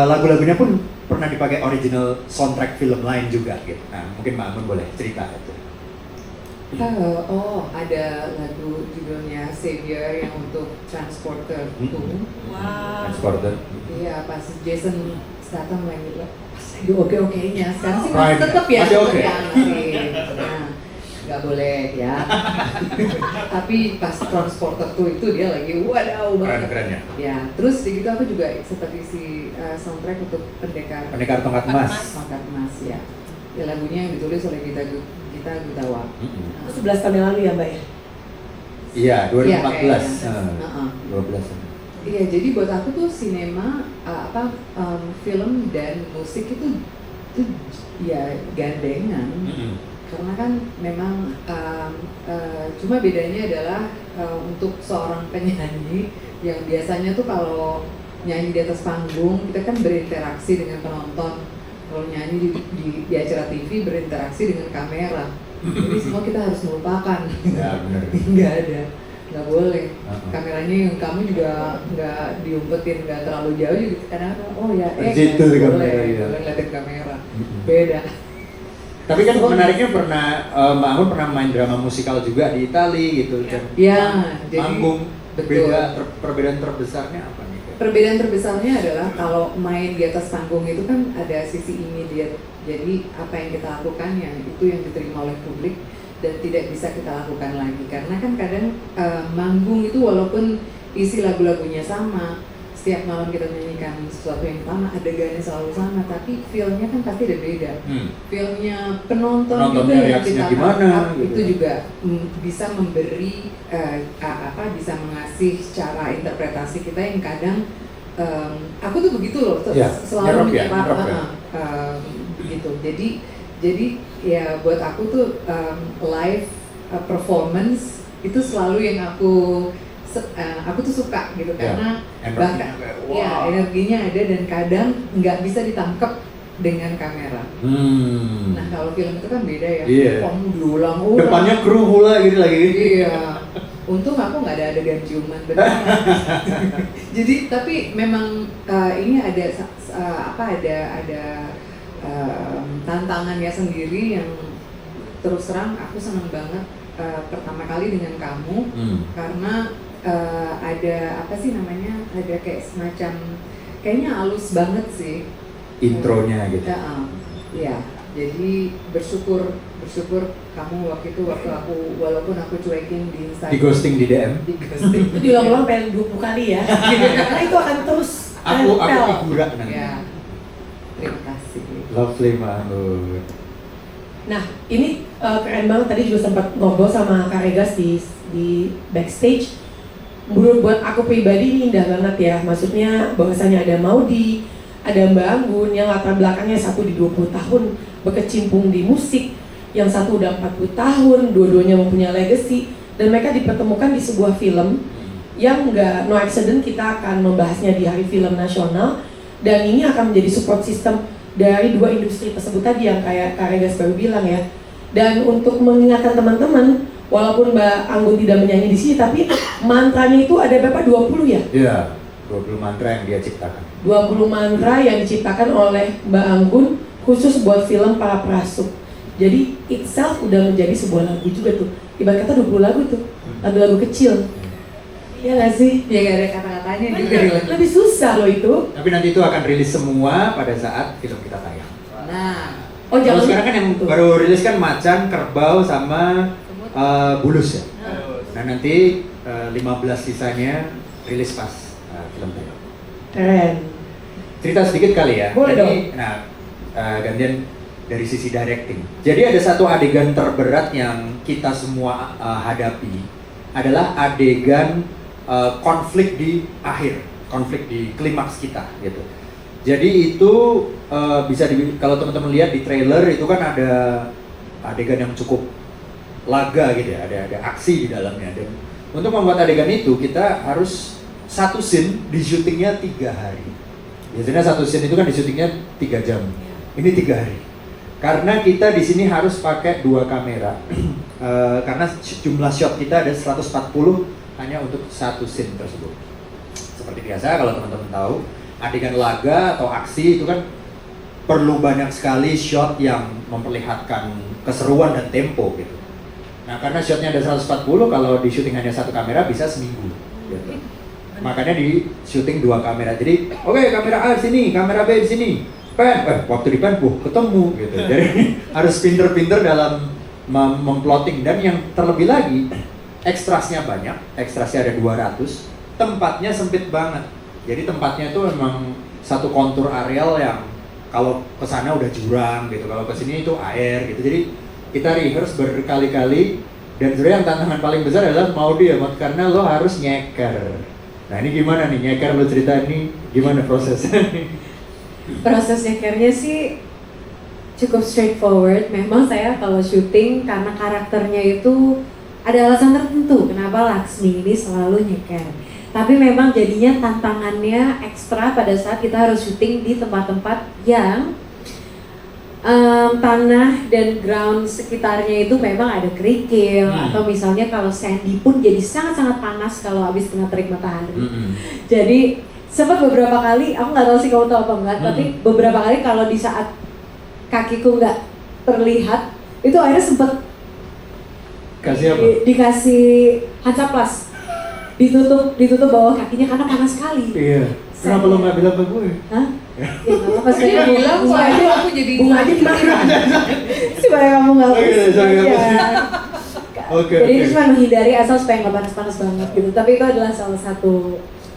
lagu-lagunya pun pernah dipakai original soundtrack film lain juga gitu. Nah mungkin Mbak Anggun boleh cerita itu. Ada lagu judulnya Savior yang untuk Transporter itu. Wow. Transporter. Iya, pas Jason Statham lagi oke-okenya. Sekarang sih Prime. tetap ya. Masih oke? Nah, nggak boleh ya. Tapi pas Transporter tuh itu dia lagi wadaw banget. Keren-keren ya. Ya, terus di gitu aku juga seperti si soundtrack untuk Pendekar Tongkat Emas. Tongkat Emas ya. Ya lagunya yang ditulis oleh Gita Gutawa. Itu 11 tahun yang lalu ya Mbak ya? Iya, 2014. Heeh. 12. Iya, jadi buat aku tuh sinema film dan musik itu ya gandengan. Karena kan memang cuma bedanya adalah untuk seorang penyanyi yang biasanya tuh kalau nyanyi di atas panggung kita kan berinteraksi dengan penonton. Kalau nyanyi di acara TV berinteraksi dengan kamera. Jadi semua kita harus melupakan. Ya benar. Nggak boleh. Kameranya yang kamu juga nggak diumpetin, nggak terlalu jauh juga kadang-kadang Gitu di kamera, boleh, iya. boleh ngeliatin kamera. Beda. Tapi kan menariknya pernah Mbak Anggun pernah main drama musikal juga di Itali gitu dan Jadi manggung. betul. Perbedaan terbesarnya apa nih? Perbedaan terbesarnya adalah kalau main di atas panggung itu kan ada sisi immediate. Jadi apa yang kita lakukan yang itu yang diterima oleh publik dan tidak bisa kita lakukan lagi. Karena kan kadang manggung itu walaupun isi lagu-lagunya sama, setiap malam kita menyanyikan sesuatu yang sama, adegannya selalu sama, tapi feel-nya kan pasti beda. Feel-nya penonton Penontonnya juga yang reaksinya kita gimana, tangkap gitu. itu juga bisa memberi bisa mengasih cara interpretasi kita yang kadang aku tuh begitu loh, Ya, selalu nyerap menyerap ya. begitu. Jadi ya buat aku tuh live performance itu selalu yang aku tuh suka gitu karena bahkan energinya ada dan kadang nggak bisa ditangkap dengan kamera. Nah kalau film itu kan beda ya, kamu diulang-ulang. Depannya kru hula gitu lagi. Iya. Untung aku nggak ada adegan ciuman benar. Jadi tapi memang ini ada tantangannya sendiri yang terus terang aku senang banget pertama kali dengan kamu karena ada apa sih namanya, ada kayak semacam kayaknya halus banget sih Intronya gitu. Ya, jadi bersyukur kamu waktu aku walaupun aku cuekin di Instagram, Di ghosting di DM. Itu diulang-ulang pengen 20 kali ya. Karena itu akan terus Aku nempel. figura nanti. ya. Terima kasih. Lovely banget. Nah, ini keren banget, tadi juga sempat ngobrol sama Kak Regas di backstage. buat aku pribadi ini indah banget ya. Maksudnya bahwasanya ada Maudy, ada Mbak Anggun yang latar belakangnya satu di 20 tahun berkecimpung di musik, yang satu udah 40 tahun, dua-duanya mempunyai legacy, dan mereka dipertemukan di sebuah film yang nggak no accident kita akan membahasnya di Hari Film Nasional, dan ini akan menjadi support system dari dua industri tersebut tadi yang kayak Kak Regas baru bilang ya. Dan untuk mengingatkan teman-teman, walaupun Mbak Anggun tidak menyanyi di sini, tapi mantranya itu ada berapa? 20 ya? Iya, 20 mantra yang dia ciptakan. 20 mantra yang diciptakan oleh Mbak Anggun khusus buat film Para Prasuk. Jadi itself udah menjadi sebuah lagu juga tuh. Ibarat kata 20 lagu tuh, lagu-lagu kecil. Iya gak sih? Ya gak ada kata-katanya juga. Lebih susah loh itu. Tapi nanti itu akan rilis semua pada saat film kita tayang. Nah, Oh Kalau jangan sekarang kan yang tuh. baru rilis kan Macan, Kerbau, sama Bulus ya. Nah nanti 15 sisanya rilis pas film tayang. Keren. Cerita sedikit kali ya. Boleh Jadi, nah gantian dari sisi directing. Jadi ada satu adegan terberat yang kita semua hadapi adalah adegan konflik di akhir, konflik di klimaks kita gitu. Jadi itu bisa kalau teman-teman lihat di trailer itu kan ada adegan yang cukup laga gitu ya, ada aksi di dalamnya. Dan untuk membuat adegan itu kita harus satu scene di syutingnya 3 hari. Biasanya satu scene itu kan di syutingnya 3 jam. Ini 3 hari. Karena kita di sini harus pakai 2 kamera. Karena jumlah shot kita ada 140 hanya untuk satu scene tersebut. Seperti biasa kalau teman-teman tahu, adegan laga atau aksi itu kan perlu banyak sekali shot yang memperlihatkan keseruan dan tempo gitu. Nah karena shotnya ada 140, kalau di syuting hanya 1 kamera bisa seminggu gitu. Makanya di syuting 2 kamera. Jadi oke, kamera A di sini, kamera B di sini. Waktu di pen ketemu gitu. Jadi harus pinter-pinter dalam memplotting. Dan yang terlebih lagi, ekstrasnya banyak, ekstrasnya ada 200, tempatnya sempit banget. Jadi tempatnya itu memang satu kontur areal yang kalau ke sana udah jurang gitu, kalau ke sini itu air gitu. Jadi kita rehearse berkali-kali, dan sebenarnya yang tantangan paling besar adalah Maudy ya, karena lo harus nyeker. Nah ini gimana nih nyeker, lo cerita ini gimana prosesnya? Proses nyekernya sih cukup straightforward. Memang saya kalau syuting karena karakternya itu ada alasan tertentu kenapa Laksmi ini selalu nyeker. Tapi memang jadinya tantangannya ekstra pada saat kita harus syuting di tempat-tempat yang tanah dan ground sekitarnya itu memang ada kerikil, atau misalnya kalau sandy pun jadi sangat-sangat panas kalau habis kena terik matahari. Jadi sempat beberapa kali, aku nggak tahu sih kamu tahu apa enggak, tapi beberapa kali kalau di saat kakiku nggak terlihat, itu akhirnya sempat Kasih apa? dikasih Hansaplast, ditutup bawah kakinya karena panas sekali. Iya. Kenapa lo nggak bilang ke gue? Hah? Ya nggak apa-apa sih. Saya bilang Bunga soalnya aja, aku jadi bunga aja gimana? supaya kamu nggak Oke, pusing sorry, nggak aja. pusing. Oke, Jadi oke. cuma menghindari asal supaya nggak panas-panas banget gitu. Tapi itu adalah salah satu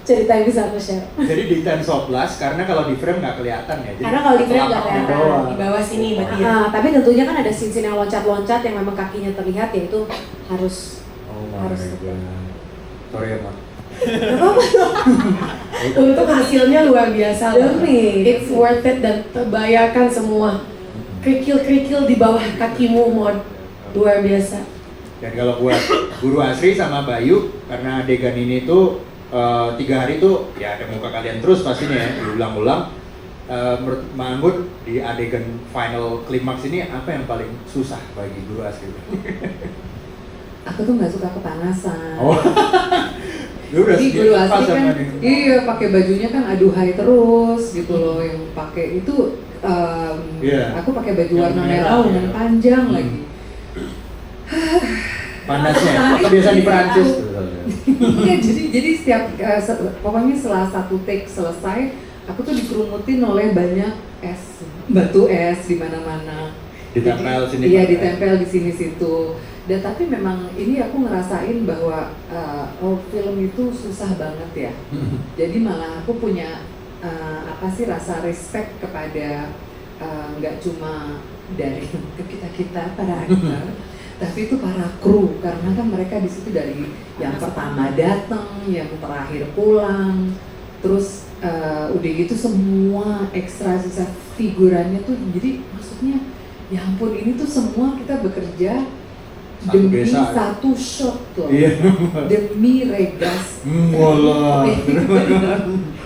cerita yang bisa aku share. Jadi di tensoplast karena kalau di frame nggak kelihatan ya. Jadi Karena kalau di frame nggak telapaknya kelihatan. doang. Di bawah sini berarti ya. Tapi tentunya kan ada scene yang loncat-loncat yang memang kakinya terlihat, ya itu harus Oh my Harus. god. Sorry ya, Mak. Untuk hasilnya luar biasa loh. Demi. It's worth it, dan terbayarkan semua kerikil-kerikil di bawah kakimu, Mod. Luar biasa. Dan kalau buat Guru Asri sama Bayu, karena adegan ini tuh 3 hari tuh ya ada muka kalian terus pastinya ya, diulang-ulang. Menurut Mbak Anggun, di adegan final klimaks ini apa yang paling susah bagi Guru Asri? aku tuh nggak suka kepanasan. Oh. Lu udah Jadi Guru pas Asri sama kan, nih. iya pakai bajunya kan aduhai terus gitu loh, yang pakai itu Iya. aku pakai baju Yang warna merah, merah ya. lengan panjang Hmm. lagi. Panasnya, atau biasa di Perancis tuh. Iya, jadi setiap pokoknya setelah satu take selesai, aku tuh dikerumutin oleh banyak es, batu es di mana-mana. Ditempel Jadi, sini. Iya, pakai. ditempel di sini-situ. Dan tapi memang ini aku ngerasain bahwa film itu susah banget ya. Jadi malah aku punya rasa respect kepada nggak cuma dari kita para aktor, tapi itu para kru karena kan mereka di situ dari yang pertama datang, yang terakhir pulang, terus udah gitu semua ekstra sisa figurannya tuh, jadi maksudnya ya ampun ini tuh semua kita bekerja Satu demi desa. satu shot loh, Iya. demi regas. Walah.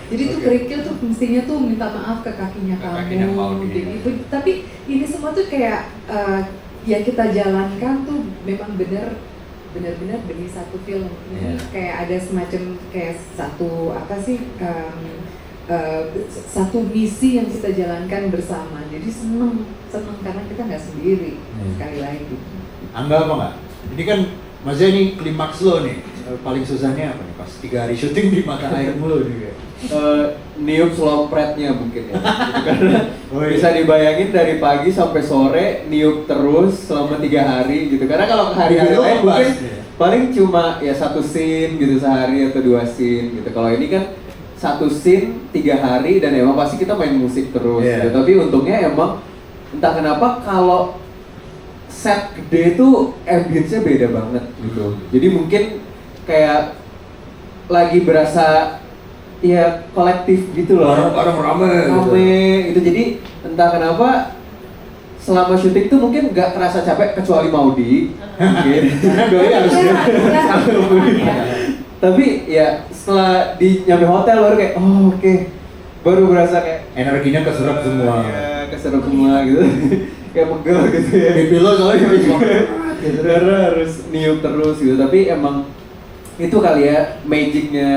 Jadi tuh Oke. kerikil tuh mestinya tuh minta maaf ke kakinya Ke kamu, kakinya Maudi. jadi tapi ini semua tuh kayak ya kita jalankan tuh memang benar-benar demi satu film. Ini Iya. kayak ada semacam kayak satu apa sih satu misi yang kita jalankan bersama. Jadi seneng karena kita nggak sendiri sekali lagi. Angga apa nggak? Ini kan maksudnya ini klimaks lo nih. Paling susahnya apa nih pas 3 hari syuting di mata air mulu nih kayak. Niup slompretnya mungkin ya. Gitu, karena Oh, iya. bisa dibayangin dari pagi sampai sore niup terus selama 3 hari gitu. Karena kalau ke hari-hari Itu lain bebas, mungkin ya. paling cuma ya 1 scene gitu sehari atau 2 scene gitu. Kalau ini kan 1 scene 3 hari dan emang pasti kita main musik terus Iya. gitu. Tapi untungnya emang entah kenapa kalau set gede itu ambience-nya beda banget gitu. Jadi mungkin kayak lagi berasa ya kolektif gitu loh. Orang rame gitu. Rame gitu. Jadi entah kenapa selama syuting tuh mungkin nggak kerasa capek kecuali Maudi. Mungkin. Doi harus Tapi ya setelah di nyampe hotel baru kayak oh oke. Baru berasa kayak Energinya keserap semua. ya, keseru semua gitu. Kayak pegel gitu ya. Pipi lo soalnya cuma Karena harus niup terus gitu. Tapi emang itu kali ya magicnya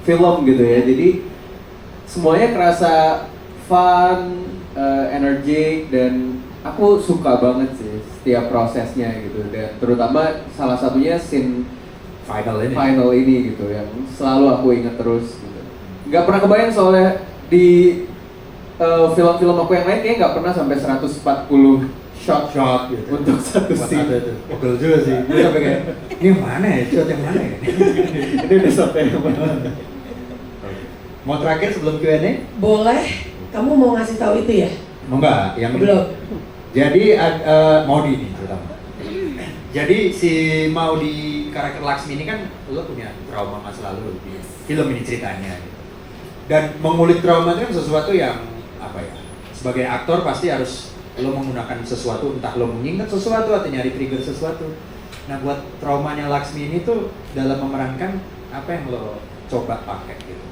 film gitu ya. Jadi semuanya kerasa fun, energik dan aku suka banget sih setiap prosesnya gitu. Dan terutama salah satunya scene final ini gitu yang selalu aku inget terus gitu. Nggak pernah kebayang soalnya di film-film aku yang lain kayaknya nggak pernah sampai 140 shot gitu. untuk satu Buat scene. ada tuh. Pegel juga sih. Gue sampai kayak ini yang mana ya? Shot yang mana ya? Ini udah sampai yang mana? Mau terakhir sebelum Q&A? Boleh, kamu mau ngasih tahu itu ya? Mau nggak? Yang Belum. Jadi Maudi nih terutama. Jadi si Maudi karakter Laksmi ini kan lo punya trauma masa lalu di film ini ceritanya. Gitu. Dan mengulik trauma itu kan sesuatu yang apa ya? Sebagai aktor pasti harus lo menggunakan sesuatu, entah lo mengingat sesuatu atau nyari trigger sesuatu. Nah buat traumanya Laksmi ini tuh dalam memerankan apa yang lo coba pakai gitu.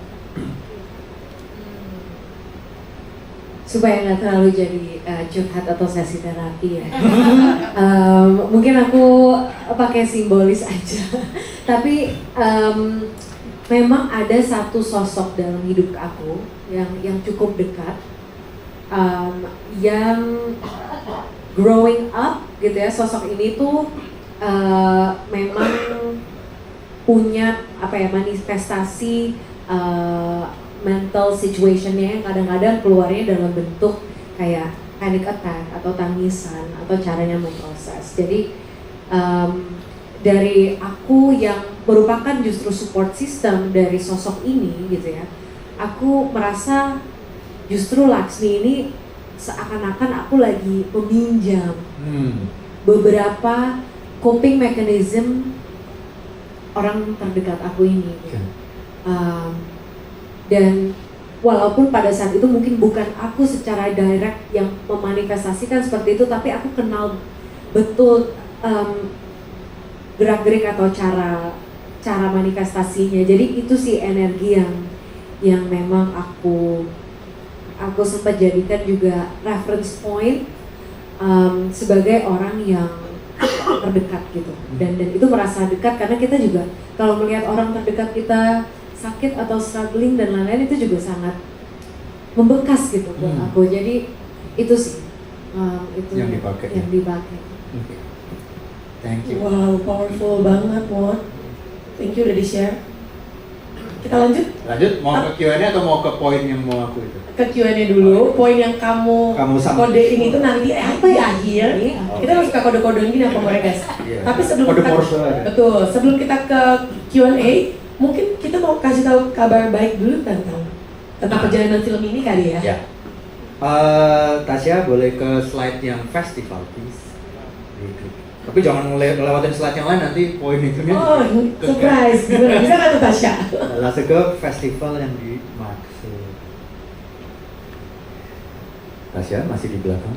Supaya nggak terlalu jadi curhat atau sesi terapi ya. Mungkin aku pakai simbolis aja. Tapi memang ada satu sosok dalam hidup aku yang cukup dekat, yang growing up gitu ya. Sosok ini tuh memang punya apa ya manifestasi mental situationnya yang kadang-kadang keluarnya dalam bentuk kayak panic attack atau tangisan atau caranya memproses. Jadi dari aku yang merupakan justru support system dari sosok ini gitu ya, aku merasa justru Laksmi ini seakan-akan aku lagi meminjam beberapa coping mechanism orang terdekat aku ini. Gitu. Dan walaupun pada saat itu mungkin bukan aku secara direct yang memanifestasikan seperti itu, tapi aku kenal betul gerak-gerik atau cara manifestasinya. Jadi itu sih energi yang memang aku sempat jadikan juga reference point sebagai orang yang terdekat gitu. Dan itu merasa dekat karena kita juga kalau melihat orang terdekat kita sakit atau struggling dan lain-lain itu juga sangat membekas gitu buat aku. Jadi itu sih itu Yang dipakai. Yang dipakai. Thank you. Wow, powerful banget, Mon. Thank you udah di-share. Kita lanjut Lanjut, mau ke Q&A atau mau ke poin yang mau aku itu? ke Q&A dulu. Poin yang kamu sama. kodein itu nanti di akhir. Iya. Kita harus suka kode-kodein gini apa mereka. Iya. Tapi sebelum Kode kita Morse ada. betul, sebelum kita ke Q&A, mungkin kita mau kasih tahu kabar baik dulu tentang perjalanan film ini kali ya. Ya. Tasya boleh ke slide yang festival please. Tapi jangan ngelewatin slide yang lain, nanti poin itunya. Oh, surprise. Gimana? Bisa nggak tuh Tasya? Langsung ke festival yang dimaksud. Tasya masih di belakang.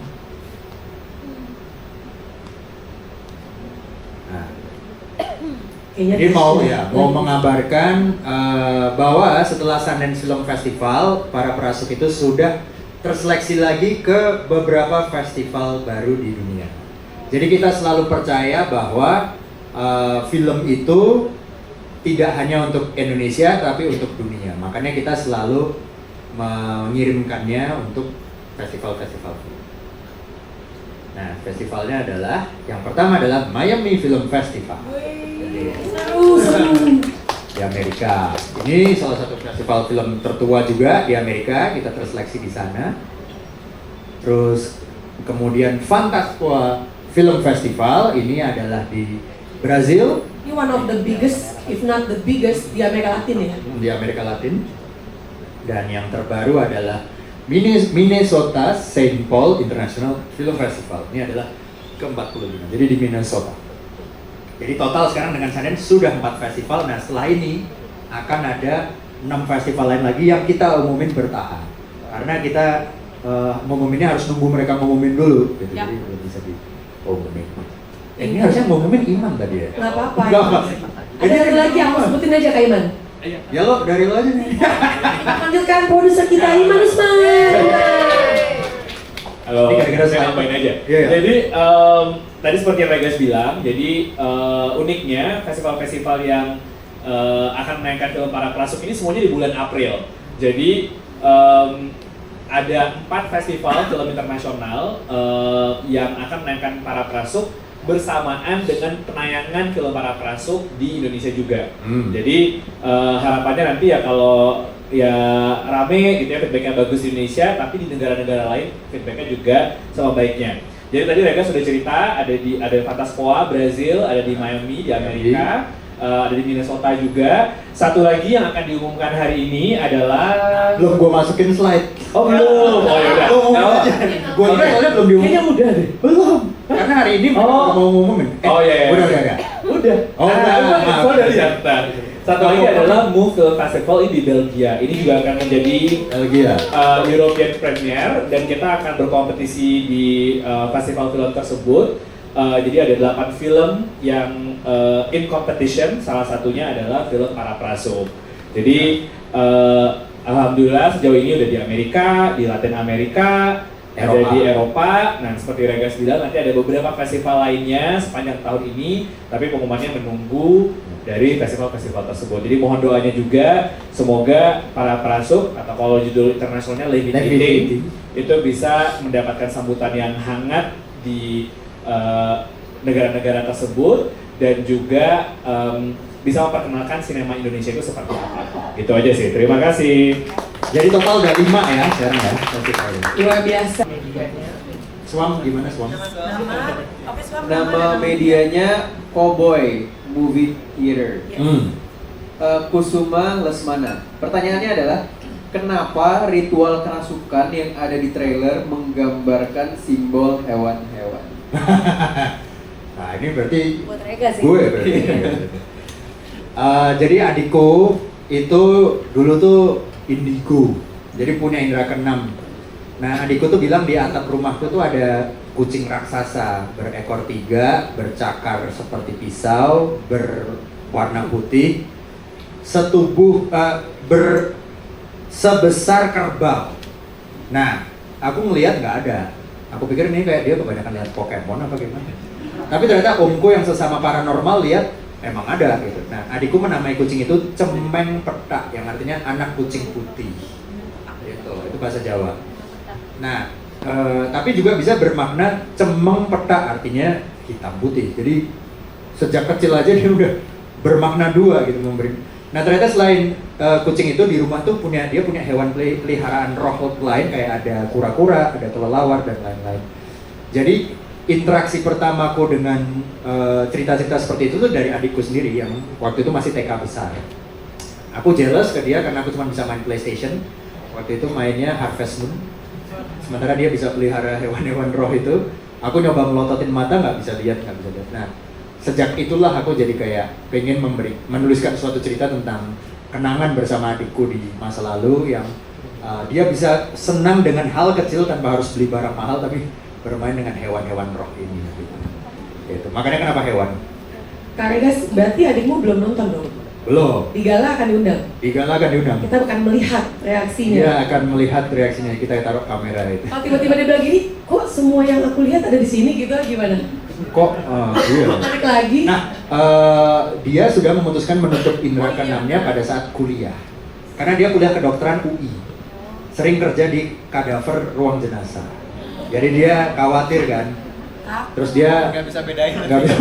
Nah, Kayaknya ini Tasya. mau mengabarkan bahwa setelah Sundance Film Festival, para perasuk itu sudah terseleksi lagi ke beberapa festival baru di dunia. Jadi kita selalu percaya bahwa film itu tidak hanya untuk Indonesia tapi untuk dunia. Makanya kita selalu mengirimkannya untuk festival-festival film. Nah, festivalnya adalah yang pertama adalah Miami Film Festival. Jadi, di Amerika. Ini salah satu festival film tertua juga di Amerika. Kita terseleksi di sana. Terus kemudian Fantasqua Film Festival ini adalah di Brazil, Ini one of the biggest, if not the biggest di Amerika Latin ya. di Amerika Latin. Dan yang terbaru adalah Minnesota St. Paul International Film Festival. Ini adalah ke-45. Jadi di Minnesota. Jadi total sekarang dengan Sundance sudah 4 festival. Nah, setelah ini akan ada 6 festival lain lagi yang kita umumin bertahap. Karena kita ngumuminnya harus nunggu mereka ngumumin dulu gitu. Ya. Jadi belum bisa di umumin. Ini harusnya ngumumin Imam tadi ya. Nggak apa-apa. Nggak apa. Ada satu lagi, aku sebutin aja Kak Iman. Ya lo, dari lo aja nih. Kita panggilkan produser kita Iman Usman. Halo, Ini gara-gara saya slide. nambahin aja. Iya, iya. Jadi tadi seperti yang Regas bilang, jadi uniknya festival-festival yang akan menaikkan film para perasuk ini semuanya di bulan April. Jadi ada 4 festival film internasional yang akan menaikkan para perasuk bersamaan dengan penayangan film para perasuk di Indonesia juga. Jadi harapannya nanti ya kalau ya rame gitu ya, feedbacknya bagus di Indonesia, tapi di negara-negara lain feedbacknya juga sama baiknya. Jadi tadi Rega sudah cerita ada Fantasqua Brazil, ada di Miami di Amerika, ada di Minnesota juga. Satu lagi yang akan diumumkan hari ini adalah Belum gua masukin slide. oh belum, oh yaudah. Lo ngomong aja. Gua kira soalnya belum diumumin. Kayaknya udah deh. Belum. Karena hari ini Oh. mau ngumumin. Oh iya. Udah. Udah. Oh, udah. Maaf. Udah lihat. Satu lagi adalah Move Film Festival ini di Belgia. Ini juga akan menjadi Belgia. European Premiere dan kita akan berkompetisi di festival film tersebut. Jadi ada 8 film yang in competition. Salah satunya adalah film para perasuk. Jadi alhamdulillah sejauh ini udah di Amerika, di Latin Amerika, ada Eropa. di Eropa. Nah seperti Regas bilang nanti ada beberapa festival lainnya sepanjang tahun ini, tapi pengumumannya menunggu dari festival-festival tersebut. Jadi mohon doanya juga, semoga para perasuk atau kalau judul internasionalnya Levitating itu bisa mendapatkan sambutan yang hangat di negara-negara tersebut dan juga bisa memperkenalkan sinema Indonesia itu seperti apa. Itu aja sih. Terima kasih. Jadi total udah 5 ya sekarang ya. festivalnya. Luar biasa. Swam gimana Swam? Nama medianya Cowboy Movie Theater. Kusuma Lesmana. Pertanyaannya adalah, kenapa ritual kerasukan yang ada di trailer menggambarkan simbol hewan-hewan? Nah ini berarti Buat Rega sih. gue berarti. Jadi adikku itu dulu tuh indigo, jadi punya indera keenam. Nah adikku tuh bilang di atap rumahku tuh ada kucing raksasa berekor 3, bercakar seperti pisau, berwarna putih, sebesar kerbau. Nah aku ngelihat nggak ada. Aku pikir ini kayak dia kebanyakan lihat Pokemon apa gimana. Tapi ternyata omku yang sesama paranormal lihat emang ada gitu. Nah, adikku menamai kucing itu cemeng petak, yang artinya anak kucing putih. Gitu, itu bahasa Jawa. Nah, tapi juga bisa bermakna cemeng petak, artinya hitam putih. Jadi sejak kecil aja dia udah bermakna 2 gitu memberi. Nah, ternyata selain kucing itu di rumah tuh dia punya hewan peliharaan roh lain, kayak ada kura-kura, ada kelelawar dan lain-lain. Jadi interaksi pertamaku dengan cerita-cerita seperti itu tuh dari adikku sendiri yang waktu itu masih TK besar. Aku jealous ke dia karena aku cuma bisa main PlayStation. Waktu itu mainnya Harvest Moon. Sementara dia bisa pelihara hewan-hewan roh itu. Aku nyoba melototin mata nggak bisa lihat. Nah, sejak itulah aku jadi kayak pengen menuliskan suatu cerita tentang kenangan bersama adikku di masa lalu yang dia bisa senang dengan hal kecil tanpa harus beli barang mahal, tapi bermain dengan hewan-hewan rock ini. Gitu. Makanya kenapa hewan? Kak Regas, berarti adikmu belum nonton dong? Belum. Di Gala akan diundang? Di Gala akan diundang. Kita akan melihat reaksinya. Dia akan melihat reaksinya, kita taruh kamera itu. Kalau tiba-tiba dia bilang gini, kok semua yang aku lihat ada di sini gitu, gimana? Kok iya. Tarik lagi. Nah, dia sudah memutuskan menutup indera keenamnya pada saat kuliah. Karena dia kuliah kedokteran UI. Sering kerja di kadaver ruang jenazah. Jadi dia khawatir kan. Terus dia Nggak bisa bedain. nggak bisa.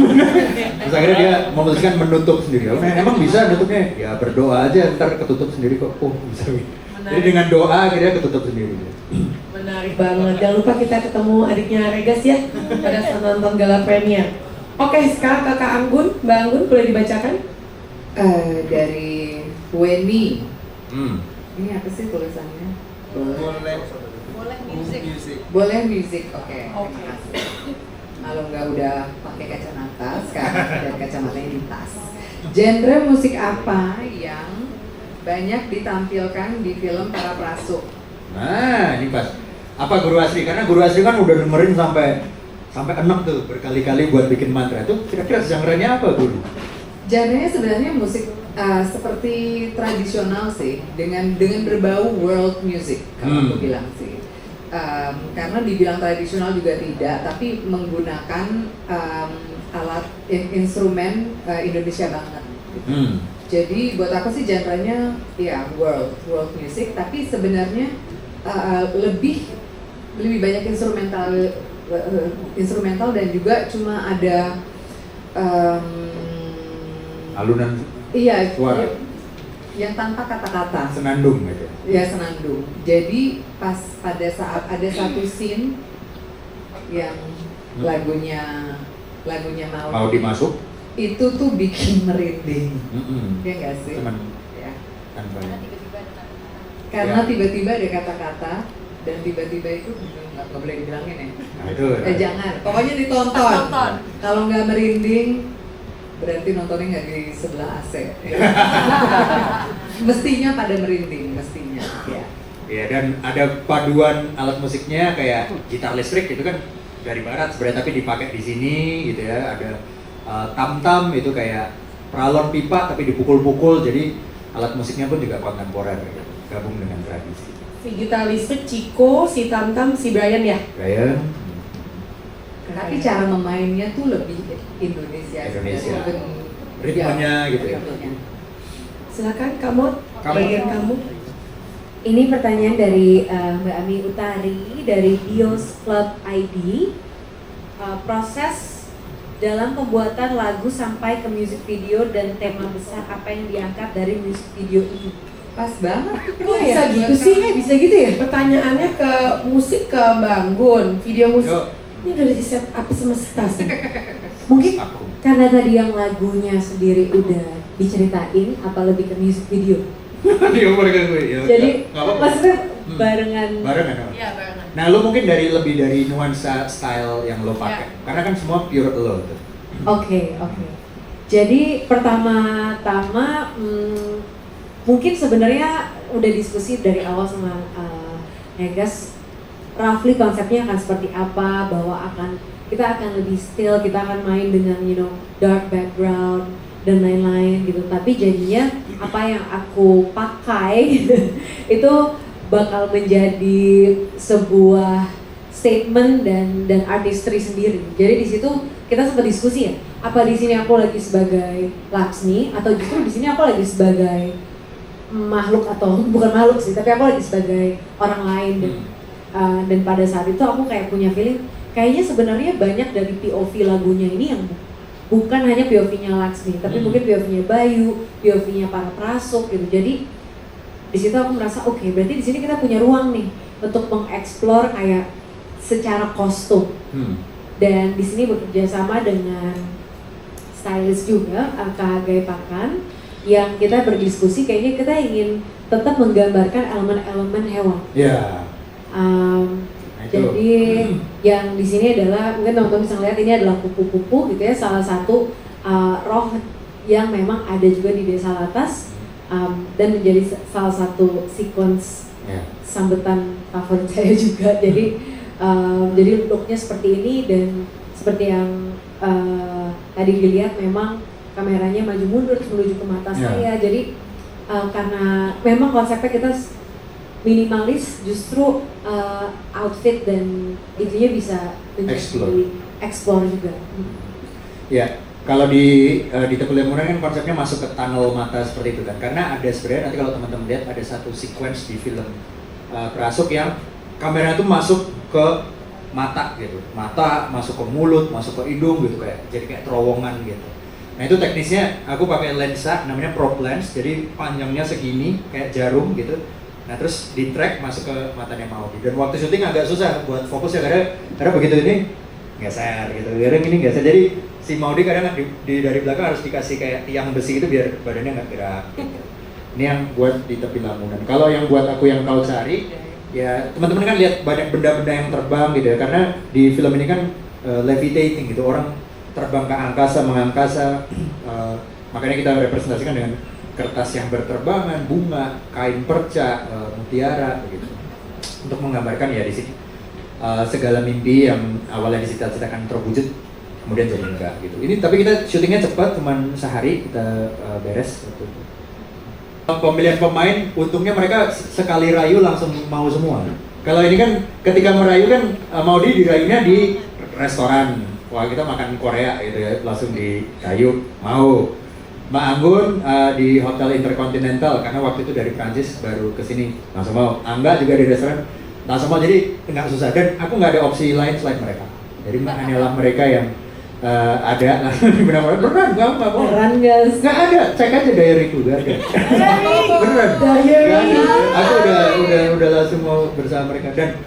Terus akhirnya dia memutuskan menutup sendiri. Nah, emang bisa nutupnya? Ya berdoa aja, ntar ketutup sendiri kok. Oh bisa. Jadi dengan doa akhirnya ketutup sendiri. Menarik banget. Jangan lupa kita ketemu adiknya Regas ya pada saat nonton Gala Premier. Oke, sekarang Kakak Anggun, Mbak Anggun boleh dibacakan? Dari Weni. Hmm. Ini apa sih tulisannya? Boleh music. Boleh music, oke. Oke. Terima kasih. Kalau nggak udah pakai kacamata, sekarang ada kacamatanya di tas. Genre musik apa yang banyak ditampilkan di film para prasuk? Nah, ini pas. Apa Guru Asri? Karena Guru Asri kan udah dengerin sampai enak tuh berkali-kali buat bikin mantra. Itu kira-kira genre-nya apa, Guru? Genre-nya sebenarnya musik seperti tradisional sih, dengan berbau world music kalau aku bilang sih. Karena dibilang tradisional juga tidak, tapi menggunakan alat instrumen Indonesia banget. Jadi buat aku sih genre-nya ya world music, tapi sebenarnya lebih banyak instrumental dan juga cuma ada Alunan iya suara. yang tanpa kata-kata. Senandung gitu. Ya senandung. Jadi pas pada saat ada satu scene yang lagunya Mau dimasuk? itu tuh bikin merinding. Ya nggak sih? Cuman Ya. tanpa. Karena Ya. tiba-tiba ada kata-kata dan tiba-tiba itu nggak boleh dibilangin ya. Nah itu. Jangan. Pokoknya ditonton. Kalau nggak merinding berarti nontonnya nggak di sebelah AC. Mestinya pada merinding, mestinya. Ya. Ya, dan ada paduan alat musiknya kayak gitar listrik itu kan dari barat sebenarnya, tapi dipakai di sini gitu ya. Ada tam-tam itu kayak pralon pipa tapi dipukul-pukul, jadi alat musiknya pun juga kontemporer gitu, gabung dengan tradisi. Si gitar listrik, Ciko, si Tam-Tam, si Brian ya? Brian. Tapi cara memainnya tuh lebih Indonesia. Ritmenya gitu ya. Silakan kamu, bagian kamu. Ini pertanyaan dari Mbak Ami Utari dari Dios Club ID. Proses dalam pembuatan lagu sampai ke music video dan tema besar apa yang diangkat dari music video ini? Pas banget. Kok bisa gitu sih? Bisa gitu ya? Pertanyaannya ke musik ke Mbak Anggun, video musik. Yuk. Ini udah di set up semesta sih. Mungkin Aku. karena tadi yang lagunya sendiri udah diceritain, apa lebih ke music video? Di umur kan gue. Ya, Jadi nggak apa-apa. maksudnya barengan. Barengan. Iya, barengan. Nah, lu mungkin lebih dari nuansa style yang lo pakai. Karena kan semua pure lo tuh. Oke. Jadi pertama-tama mungkin sebenarnya udah diskusi dari awal sama Regas. Roughly konsepnya akan seperti apa, bahwa kita akan lebih still, kita akan main dengan dark background dan lain-lain gitu. Tapi jadinya apa yang aku pakai itu bakal menjadi sebuah statement dan artistry sendiri. Jadi di situ kita sempat diskusi ya, apa di sini aku lagi sebagai Laksmi atau justru di sini aku lagi sebagai makhluk, atau bukan makhluk sih, tapi aku lagi sebagai orang lain. Dan pada saat itu aku kayak punya feeling kayaknya sebenarnya banyak dari POV lagunya ini yang bukan hanya POV-nya Laksmi, tapi mungkin POV-nya Bayu, POV-nya para prasuk gitu. Jadi di situ aku merasa oke, berarti di sini kita punya ruang nih untuk mengeksplor kayak secara kostum. Dan di sini bekerja sama dengan stylist juga, Kak Gai Pakan, yang kita berdiskusi kayaknya kita ingin tetap menggambarkan elemen-elemen hewan. Ya. Nah, itu. Jadi yang di sini adalah mungkin teman-teman bisa lihat ini adalah kupu-kupu gitu ya, salah satu roh yang memang ada juga di Desa Latas dan menjadi salah satu sequence sambutan favorit saya juga. Jadi looknya seperti ini dan seperti yang tadi dilihat memang kameranya maju mundur menuju ke mata saya. Jadi karena memang konsepnya kita minimalis, justru outfit dan itunya bisa explore juga. Ya, kalau di Tepul Lemuran kan konsepnya masuk ke tunnel mata seperti itu kan. Karena ada sebenarnya nanti kalau teman-teman lihat ada satu sequence di film Kerasuk yang kamera itu masuk ke mata gitu, mata masuk ke mulut, masuk ke hidung gitu, jadi kayak terowongan gitu. Nah itu teknisnya aku pakai lensa namanya prop lens, jadi panjangnya segini kayak jarum gitu. Nah terus di track masuk ke matanya Maudy. Dan waktu syuting agak susah buat fokus ya karena begitu ini geser gitu, kadang ini geser. Jadi si Maudy kadang dari belakang harus dikasih kayak tiang besi gitu biar badannya nggak gerak. Gitu. Ini yang buat di tepi Lamunan. Kalau yang buat aku yang kau cari, ya teman-teman kan lihat banyak benda-benda yang terbang gitu ya. Karena di film ini kan levitating gitu, orang terbang ke angkasa, mengangkasa, makanya kita representasikan dengan kertas yang berterbangan, bunga, kain perca, mutiara, begitu. Untuk menggambarkan ya di sini segala mimpi yang awalnya dicita-citakan terwujud, kemudian jadi enggak gitu. Ini tapi kita syutingnya cepat, cuma sehari kita beres. Gitu. Pemilihan pemain, untungnya mereka sekali rayu langsung mau semua. Kalau ini kan ketika merayu kan Maudy dirayunya di restoran. Wah kita makan Korea gitu ya, langsung dirayu, mau. Mbak Anggun di Hotel Intercontinental karena waktu itu dari Prancis baru kesini, langsung mau. Angga juga di restoran, langsung mau. Jadi nggak susah dan aku nggak ada opsi lain selain mereka. Jadi hanyalah mereka yang ada. Beneran nggak mau. Beneran guys? Nggak ada, cek aja diary juga ada. Beneran. Diary. Aku udah langsung mau bersama mereka dan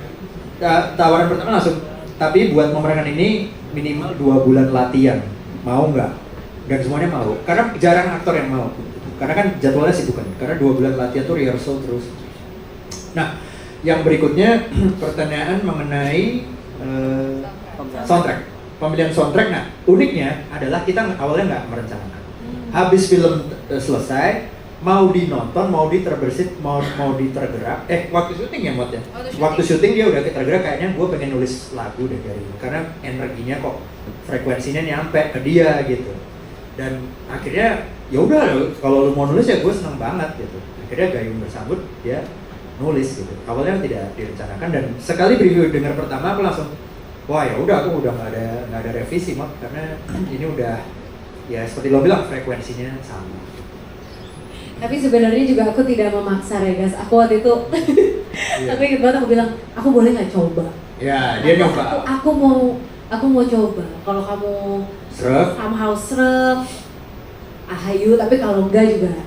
tawaran pertama langsung. Tapi buat memerankan ini minimal 2 bulan latihan, mau nggak? Dan semuanya mau, karena jarang aktor yang mau. Karena kan jadwalnya sibuk kan, karena 2 bulan latihan tuh rehearsal terus. Nah, yang berikutnya pertanyaan mengenai soundtrack, pemilihan soundtrack. Nah, uniknya adalah kita awalnya nggak merencanakan. Habis film selesai, mau dinonton, mau terbersit, mau tergerak. Waktu syuting ya Mot ya? Waktu syuting dia udah tergerak, kayaknya gue pengen nulis lagu deh dari ini. Karena energinya kok, frekuensinya nyampe ke dia gitu. Dan akhirnya ya udah kalau lu mau nulis ya gue seneng banget gitu. Akhirnya Gayung Bersambut dia nulis gitu. Awalnya tidak direncanakan dan sekali preview dengar pertama aku langsung wah ya udah aku udah nggak ada revisi Mot karena ini udah ya seperti lo bilang frekuensinya sama. Tapi sebenarnya juga aku tidak memaksa Regas. Aku waktu itu, aku ingat banget aku bilang, aku boleh nggak coba? Ya, dia nyoba. Aku mau coba. Kalau kamu somehow serap, ahayu. Tapi kalau enggak juga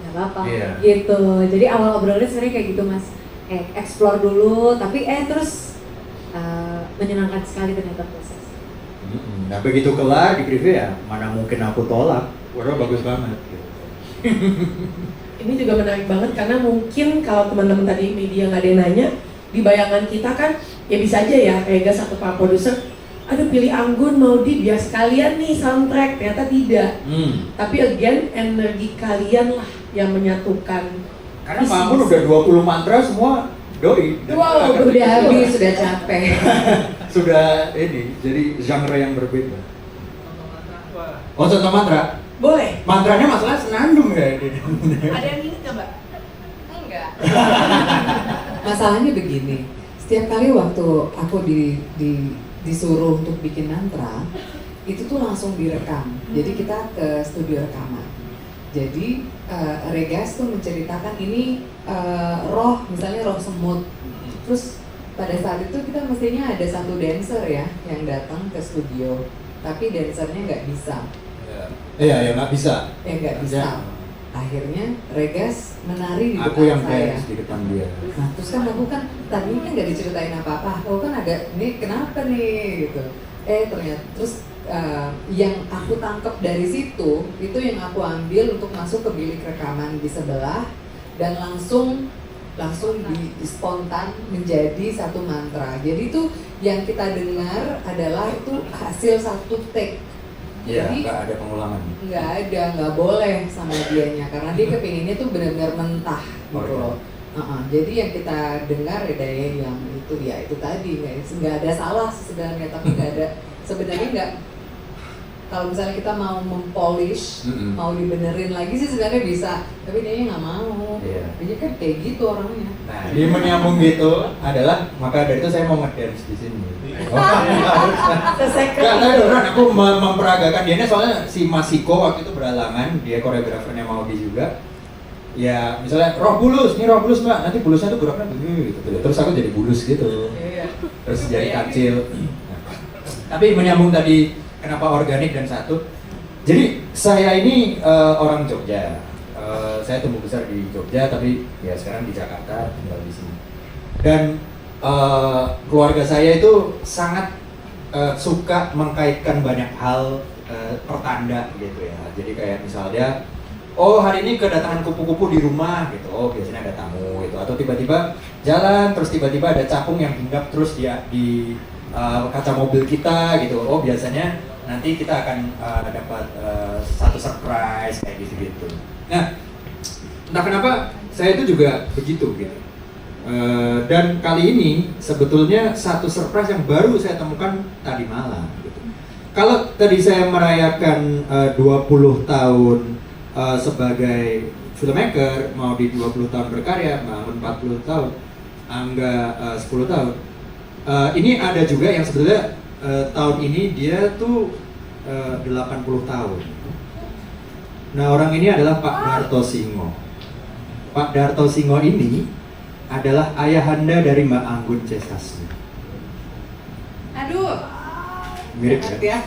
nggak apa-apa. Gitu. Jadi awal obrolannya sebenarnya kayak gitu mas. Kayak explore dulu. Tapi terus menyenangkan sekali ternyata proses. Nah begitu kelar di preview ya, mana mungkin aku tolak. Waduh bagus banget. Ini juga menarik banget karena mungkin kalau teman-teman tadi media nggak ada yang nanya, di bayangan kita kan ya bisa aja ya kayak satu pak produser, aduh pilih Anggun Maudy biar sekalian nih soundtrack, ternyata tidak. Tapi again energi kalian lah yang menyatukan. Karena Pak Anggun udah 20 mantra semua doi. Wow, udah habis, sudah capek. Sudah ini, jadi genre yang berbeda. Oh contoh mantra? Boleh. Mantranya masalah senandung ya. Ada yang ingat nggak Mbak? Enggak. Masalahnya begini, setiap kali waktu aku disuruh untuk bikin mantra, itu tuh langsung direkam. Jadi kita ke studio rekaman. Jadi Regas tuh menceritakan ini roh, misalnya roh semut. Terus pada saat itu kita mestinya ada satu dancer ya yang datang ke studio, tapi dancernya nggak bisa. Iya, ya nggak bisa. Ya nggak bisa. Akhirnya Regas menari di depan aku yang saya. dance di depan dia. Nah, terus kan aku kan tadinya kan nggak diceritain apa-apa. Aku kan agak ini kenapa nih gitu. Ternyata terus yang aku tangkap dari situ itu yang aku ambil untuk masuk ke bilik rekaman di sebelah dan langsung langsung di spontan menjadi satu mantra. Jadi itu yang kita dengar adalah itu hasil satu take. Iya, Jadi nggak ada pengulangan. nggak boleh sama dianya karena dia kepinginnya tuh benar-benar mentah gitu loh. Jadi yang kita dengar ya daya yang itu ya itu tadi nggak ada salah sebenarnya, tapi nggak ada sebenarnya nggak. Kalau misalnya kita mau mempolish, mau dibenerin lagi sih sebenarnya bisa, tapi dia nggak mau. Iya. Dia kan kayak gitu orangnya. Nah, di menyambung gitu adalah maka dari itu saya mau ngedance di sini. Selesai Enggak, tapi beneran aku memperagakan dia soalnya si Masiko waktu itu beralangan, dia koreografernya Maudi juga. Ya, misalnya roh bulus mbak, nanti bulusnya tuh geraknya begini gitu. Terus aku jadi bulus gitu. Terus jadi kancil. Tapi menyambung tadi kenapa organik dan satu. Jadi saya ini orang Jogja. Saya tumbuh besar di Jogja, tapi ya sekarang di Jakarta, tinggal di sini. Dan keluarga saya itu sangat suka mengkaitkan banyak hal pertanda gitu ya. Jadi kayak misalnya, oh hari ini kedatangan kupu-kupu di rumah gitu. Oh biasanya ada tamu gitu. Atau tiba-tiba jalan, terus tiba-tiba ada capung yang hinggap terus dia di kaca mobil kita gitu. Oh biasanya nanti kita akan dapat satu surprise kayak gitu-gitu. Nah, entah kenapa saya itu juga begitu gitu. Dan kali ini sebetulnya satu surprise yang baru saya temukan tadi malam gitu. Kalau tadi saya merayakan 20 tahun sebagai filmmaker, mau di 20 tahun berkarya, bangun 40 tahun, Angga 10 tahun. Ini ada juga yang sebetulnya tahun ini dia tuh 80 tahun. Nah orang ini adalah Pak Darto Singo. Pak Darto Singo ini adalah ayahanda dari Mbak Anggun C. Sasmi. Aduh, Mirip kan? ya.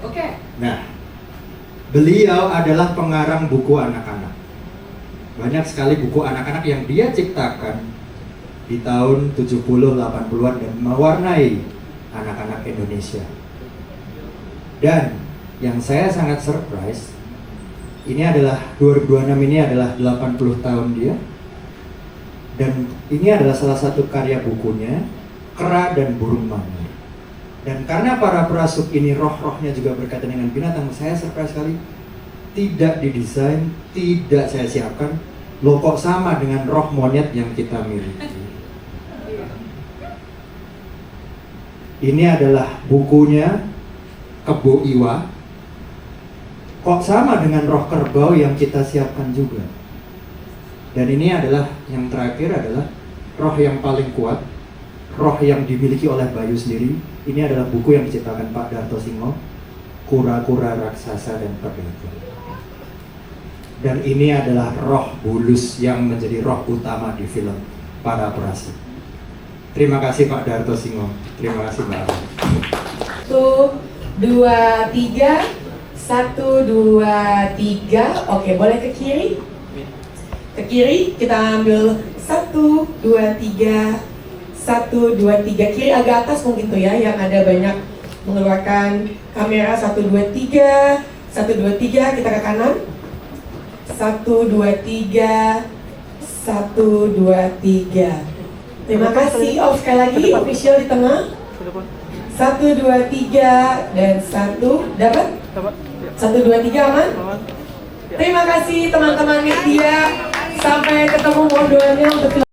Oke. Nah, beliau adalah pengarang buku anak-anak. Banyak sekali buku anak-anak yang dia ciptakan di tahun 70-80-an dan mewarnai anak-anak Indonesia. Dan yang saya sangat surprise, ini adalah 2026 ini adalah 80 tahun dia. Dan ini adalah salah satu karya bukunya, Kera dan Burung Manyar. Dan karena para perasuk ini roh-rohnya juga berkaitan dengan binatang, saya surprise sekali. Tidak didesain, tidak saya siapkan. Loh kok sama dengan roh monyet yang kita miliki. Ini adalah bukunya Kebo Iwa. Kok sama dengan roh kerbau yang kita siapkan juga. Dan ini adalah yang terakhir adalah roh yang paling kuat, roh yang dimiliki oleh Bayu sendiri. Ini adalah buku yang diciptakan Pak Darto Singo, Kura-kura Raksasa dan Pedagang. Dan ini adalah roh bulus yang menjadi roh utama di film Para Perasuk. Terima kasih Pak Darto Singo. Terima kasih Mbak. 1, 2, 3. 1, 2, 3. Oke, boleh ke kiri? Ke kiri, kita ambil 1, 2, 3. 1, 2, 3. Kiri agak atas mungkin tuh ya, yang ada banyak mengeluarkan kamera. 1, 2, 3. 1, 2, 3. Kita ke kanan. 1, 2, 3. 1, 2, 3. Terima kasih. Oh, sekali lagi official di tengah. 1, 2, 3 dan 1. Dapat? 1, 2, 3 aman? Terima kasih teman-teman media. Sampai ketemu modelnya untuk